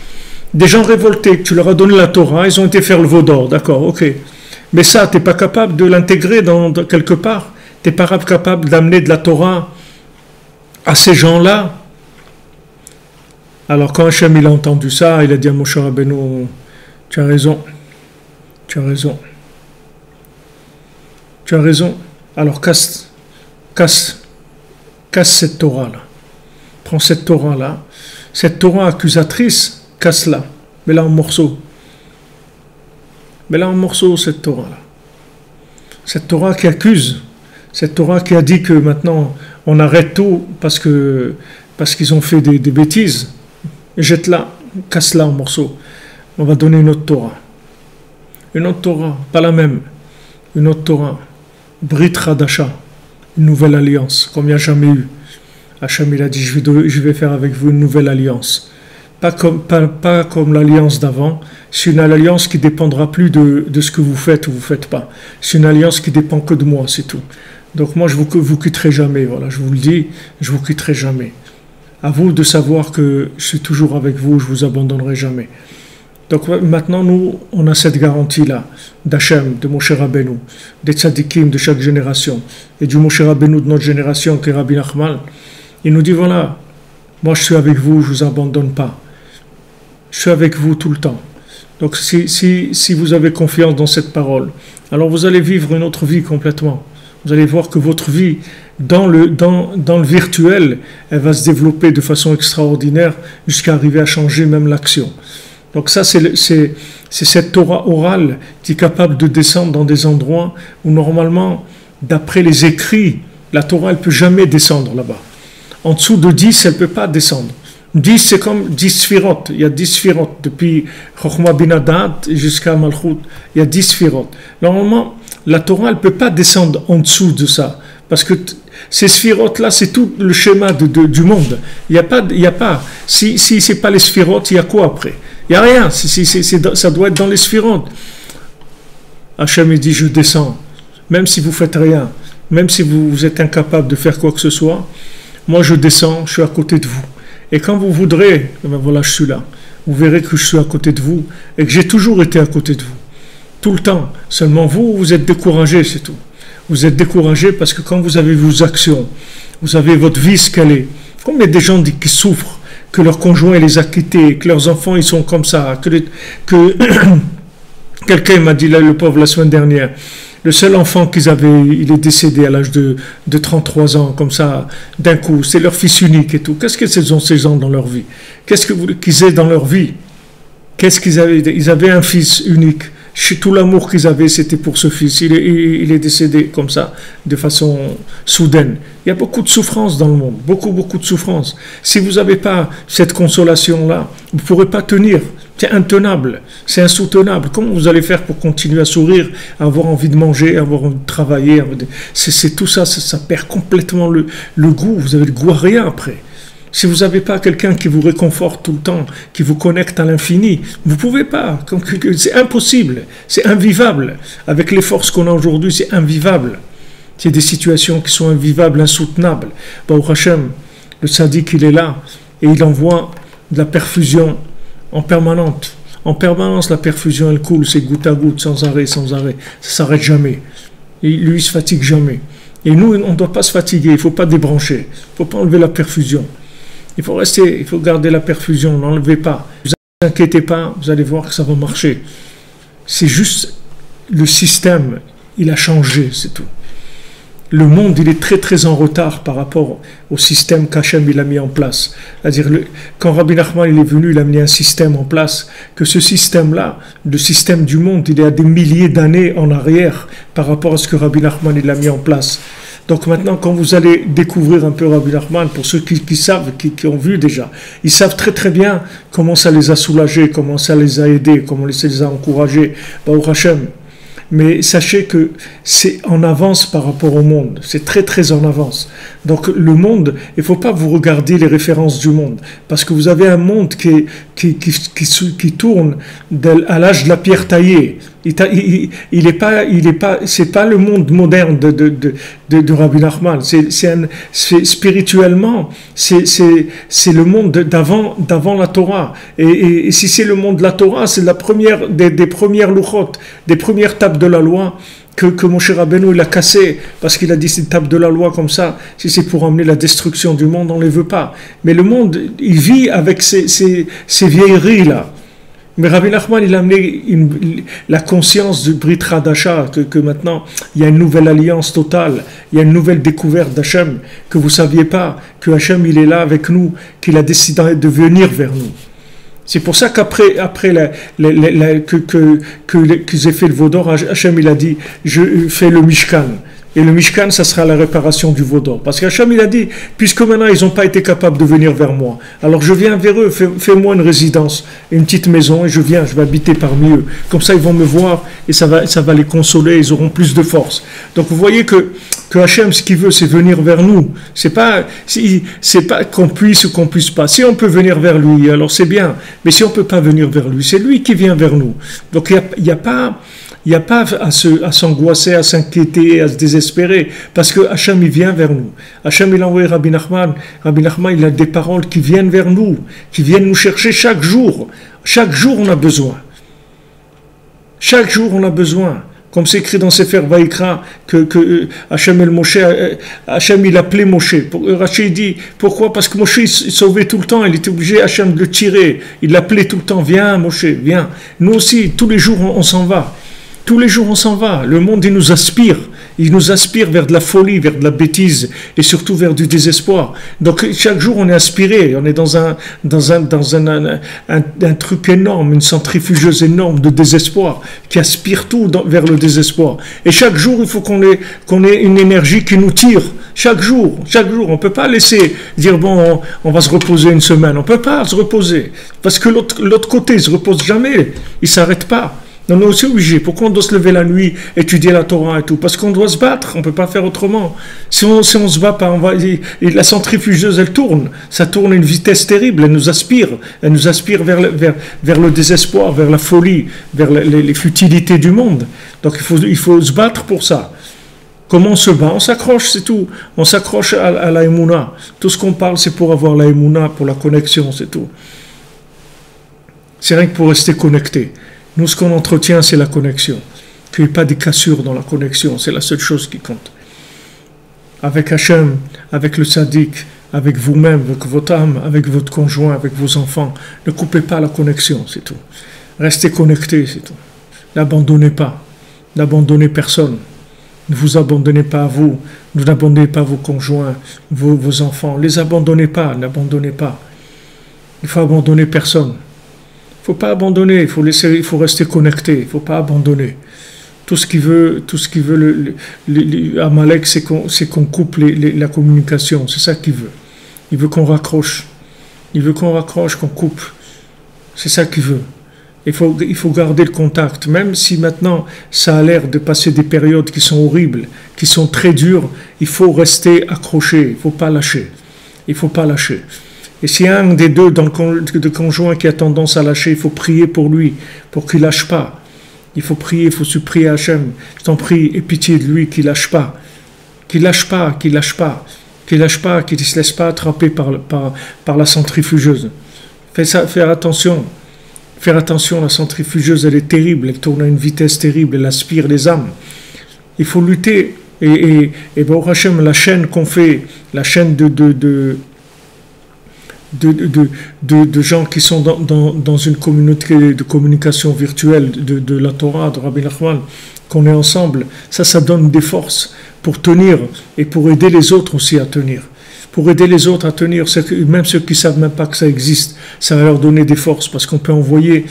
Des gens révoltés, tu leur as donné la Torah, ils ont été faire le veau d'or, d'accord, ok. Mais ça, tu n'es pas capable de l'intégrer dans quelque part. Tu n'es pas capable d'amener de la Torah à ces gens-là. Alors quand Hachem il a entendu ça, il a dit à Moshe Rabbeinu, tu as raison. Alors casse cette Torah-là. Prends cette Torah-là. Cette Torah accusatrice, casse-la. Mets-la en morceaux. Cette Torah-là. Cette Torah qui accuse. Cette Torah qui a dit que maintenant, on arrête tout parce qu'ils ont fait des bêtises. Jette-la, casse-la en morceaux. On va donner une autre Torah. Une autre Torah, pas la même. Une autre Torah. Brit Hadasha. Une nouvelle alliance, comme il n'y a jamais eu. Hachem il a dit, je vais faire avec vous une nouvelle alliance. Pas comme l'alliance d'avant. C'est une alliance qui ne dépendra plus de ce que vous faites ou vous ne faites pas. C'est une alliance qui dépend que de moi, c'est tout. Donc moi, je ne vous quitterai jamais. Voilà, je vous le dis, je ne vous quitterai jamais. À vous de savoir que je suis toujours avec vous, je ne vous abandonnerai jamais. Donc maintenant, nous, on a cette garantie-là d'Hachem, de Moshe Rabbeinu, des tzadikim de chaque génération, et du Moshe Rabbeinu de notre génération, qui est Rabbi Nachman. Il nous dit, voilà, moi je suis avec vous, je ne vous abandonne pas. Je suis avec vous tout le temps. Donc si vous avez confiance dans cette parole, alors vous allez vivre une autre vie complètement. Vous allez voir que votre vie, dans le virtuel, elle va se développer de façon extraordinaire jusqu'à arriver à changer même l'action. Donc ça, c'est cette Torah orale qui est capable de descendre dans des endroits où normalement, d'après les écrits, la Torah, elle ne peut jamais descendre là-bas. En dessous de 10, elle ne peut pas descendre. 10, c'est comme 10 sphirot. Il y a 10 sphirot. Depuis Chokhmah bin Hadad jusqu'à Malchut, il y a 10 sphirot. Normalement, la Torah, elle ne peut pas descendre en dessous de ça. Parce que ces sphirotes-là, c'est tout le schéma du monde. Il n'y a pas. Si ce n'est pas les sphirotes, il y a quoi après? Il n'y a rien. Ça doit être dans les sphirotes. Hachem dit, je descends. Même si vous ne faites rien, même si vous êtes incapable de faire quoi que ce soit, moi je descends, je suis à côté de vous. Et quand vous voudrez, ben voilà, je suis là. Vous verrez que je suis à côté de vous et que j'ai toujours été à côté de vous. Tout le temps. Seulement vous, vous êtes découragés, c'est tout. Vous êtes découragés parce que quand vous avez vos actions, vous avez votre vie ce qu'elle est. Combien de gens qui souffrent, que leur conjoint les a quittés, que leurs enfants ils sont comme ça, que quelqu'un m'a dit, là, le pauvre, la semaine dernière, le seul enfant qu'ils avaient, il est décédé à l'âge de 33 ans, comme ça, d'un coup. C'est leur fils unique et tout. Qu'est-ce que ces gens dans leur vie? Qu'est-ce que vous voulez qu'ils aient dans leur vie? Qu'est-ce qu'ils avaient? Ils avaient un fils unique. Tout l'amour qu'ils avaient, c'était pour ce fils. Il est décédé comme ça, de façon soudaine. Il y a beaucoup de souffrance dans le monde. Beaucoup de souffrance. Si vous n'avez pas cette consolation-là, vous ne pourrez pas tenir. C'est intenable, c'est insoutenable. Comment vous allez faire pour continuer à sourire, à avoir envie de manger, à avoir envie de travailler? C'est tout ça, ça perd complètement le goût. Vous avez le goût à rien après. Si vous n'avez pas quelqu'un qui vous réconforte tout le temps, qui vous connecte à l'infini, vous ne pouvez pas. C'est impossible, c'est invivable. Avec les forces qu'on a aujourd'hui, c'est invivable. C'est des situations qui sont invivables, insoutenables. Baruch Hashem, le sadique, il est là et il envoie de la perfusion en permanente. En permanence, la perfusion, elle coule, c'est goutte à goutte, sans arrêt. Ça ne s'arrête jamais. Et lui, il ne se fatigue jamais. Et nous, on ne doit pas se fatiguer, il ne faut pas débrancher. Il ne faut pas enlever la perfusion. Il faut rester, il faut garder la perfusion, n'enlevez pas. Ne vous inquiétez pas, vous allez voir que ça va marcher. C'est juste le système, il a changé, c'est tout. Le monde, il est très en retard par rapport au système qu'Hachem il a mis en place. C'est-à-dire, quand Rabbi Nachman il est venu, il a mis un système en place, que ce système-là, le système du monde, il est à des milliers d'années en arrière par rapport à ce que Rabbi Nachman il a mis en place. Donc maintenant, quand vous allez découvrir un peu Rabbi Nachman, pour ceux qui savent, qui ont vu déjà, ils savent très bien comment ça les a soulagés, comment ça les a aidés, comment ça les a encouragés. Baruch Hashem. Mais sachez que c'est en avance par rapport au monde. C'est très en avance. Donc le monde, il ne faut pas vous regarder les références du monde. Parce que vous avez un monde qui tourne à l'âge de la pierre taillée. C'est pas le monde moderne de Rabbi Nachman. Spirituellement, c'est le monde d'avant la Torah. Et si c'est le monde de la Torah, c'est la première des premières louchot, des premières tables de la loi que Moshe Rabbeinu il a cassé parce qu'il a dit ces tables de la loi comme ça. Si c'est pour amener la destruction du monde, on ne les veut pas. Mais le monde, il vit avec ces vieilleries là. Mais Rabbi Nachman, il a amené la conscience du Brit Hadasha, que maintenant, il y a une nouvelle alliance totale, il y a une nouvelle découverte d'Hachem, que vous ne saviez pas, que Hachem, il est là avec nous, qu'il a décidé de venir vers nous. C'est pour ça qu'après qu'ils aient fait le Vaudor, Hachem, il a dit, je fais le Mishkan. Et le Mishkan, ça sera la réparation du veau d'or. Parce qu'Hachem, il a dit, puisque maintenant ils n'ont pas été capables de venir vers moi, alors je viens vers eux, fais-moi une résidence, une petite maison, et je vais habiter parmi eux. Comme ça, ils vont me voir, et ça va les consoler, ils auront plus de force. Donc vous voyez que Hachem, ce qu'il veut, c'est venir vers nous. C'est pas qu'on puisse ou qu'on puisse pas. Si on peut venir vers lui, alors c'est bien. Mais si on peut pas venir vers lui, c'est lui qui vient vers nous. Donc il n'y a pas à s'angoisser, à s'inquiéter, à se désespérer, parce que Hachem, il vient vers nous. Hachem, il a envoyé Rabbi Nachman. Rabbi Nachman, il a des paroles qui viennent vers nous, qui viennent nous chercher chaque jour. Chaque jour, on a besoin. Chaque jour, on a besoin. Comme c'est écrit dans Sefer Vaïkra, que Hachem el Moshe, Hachem il appelait Moshe. Rachid dit, pourquoi? Parce que Moshe il sauvait tout le temps, il était obligé Hachem de le tirer. Il l'appelait tout le temps, viens Moshe, viens. Nous aussi, tous les jours on s'en va. Tous les jours on s'en va. Le monde il nous aspire. Il nous aspire vers de la folie, vers de la bêtise et surtout vers du désespoir. Donc chaque jour on est aspiré, on est dans un truc énorme, une centrifugeuse énorme de désespoir qui aspire tout vers le désespoir. Et chaque jour il faut qu'on ait une énergie qui nous tire. Chaque jour, on peut pas laisser dire bon on va se reposer une semaine. On peut pas se reposer parce que l'autre côté il se repose jamais, il s'arrête pas. On est aussi obligé. Pourquoi on doit se lever la nuit, étudier la Torah et tout? Parce qu'on doit se battre, on ne peut pas faire autrement. Si on se bat pas, la centrifugeuse, elle tourne. Ça tourne à une vitesse terrible, elle nous aspire vers le désespoir, vers la folie, vers les futilités du monde. Donc il faut se battre pour ça. Comment on se bat? On s'accroche, c'est tout. On s'accroche à la Emouna. Tout ce qu'on parle, c'est pour avoir la Emouna, pour la connexion, c'est tout. C'est rien que pour rester connecté. Nous, ce qu'on entretient, c'est la connexion. Qu'il n'y ait pas de cassures dans la connexion, c'est la seule chose qui compte. Avec Hachem, avec le Sadiq, avec vous-même, avec votre âme, avec votre conjoint, avec vos enfants. Ne coupez pas la connexion, c'est tout. Restez connectés, c'est tout. N'abandonnez pas. N'abandonnez personne. Ne vous abandonnez pas à vous. N'abandonnez pas vos conjoints, vos enfants. Les abandonnez pas, n'abandonnez pas. Il faut abandonner personne. Il ne faut pas abandonner, il faut rester connecté. Il ne faut pas abandonner. Tout ce qu'il veut Amalek, c'est qu'on coupe la communication. C'est ça qu'il veut. Il veut qu'on raccroche. Il veut qu'on raccroche, qu'on coupe. C'est ça qu'il veut. Il faut garder le contact. Même si maintenant, ça a l'air de passer des périodes qui sont horribles, qui sont très dures, il faut rester accroché. Il ne faut pas lâcher. Il ne faut pas lâcher. Et s'il y a un des deux de conjoint qui a tendance à lâcher, il faut prier pour lui, pour qu'il ne lâche pas. Il faut prier, il faut supplier à Hachem. Je t'en prie, aie pitié de lui, qu'il ne lâche pas. Qu'il lâche pas, qu'il lâche pas. Qu'il lâche pas, qu'il ne se laisse pas attraper par la centrifugeuse. Faire attention. Faire attention, la centrifugeuse, elle est terrible. Elle tourne à une vitesse terrible. Elle aspire les âmes. Il faut lutter. Et Baruch Hachem, la chaîne qu'on fait, la chaîne de gens qui sont dans une communauté de communication virtuelle de la Torah, de Rabbi Nachman, qu'on est ensemble, ça donne des forces pour tenir et pour aider les autres aussi à tenir. Pour aider les autres à tenir, même ceux qui ne savent même pas que ça existe, ça va leur donner des forces parce qu'on peut envoyer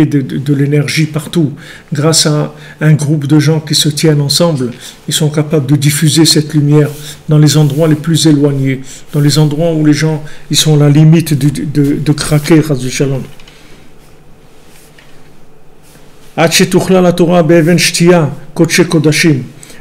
de l'énergie partout. Grâce à un groupe de gens qui se tiennent ensemble, ils sont capables de diffuser cette lumière dans les endroits les plus éloignés, dans les endroits où les gens ils sont à la limite de craquer, Chas Shalom.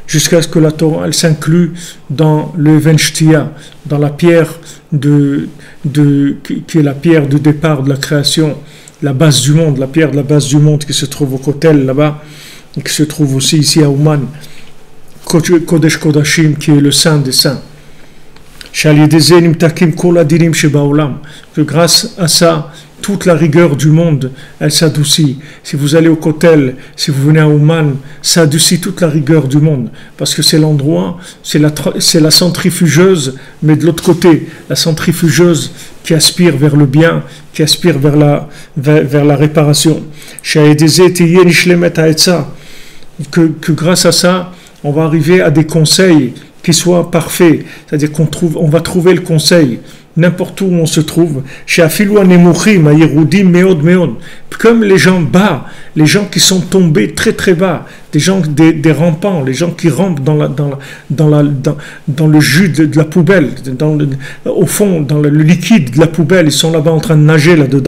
Jusqu'à ce que la Torah elle s'inclue dans le Venshtia, dans la pierre qui est la pierre de départ de la création, la base du monde, la pierre de la base du monde qui se trouve au Kotel là-bas, et qui se trouve aussi ici à Ouman, Kodesh Kodashim qui est le Saint des Saints. Que grâce à ça, toute la rigueur du monde, elle s'adoucit. Si vous allez au Kotel, si vous venez à Ouman, ça adoucit toute la rigueur du monde. Parce que c'est l'endroit, c'est la centrifugeuse, mais de l'autre côté, la centrifugeuse qui aspire vers le bien, qui aspire vers la réparation. Que grâce à ça, on va arriver à des conseils qui soient parfaits. C'est-à-dire on va trouver le conseil n'importe où on se trouve, comme les gens bas, les gens qui sont tombés très très bas, des rampants, les gens qui rampent dans le jus de la poubelle, au fond, dans le liquide de la poubelle, ils sont là-bas en train de nager là-dedans.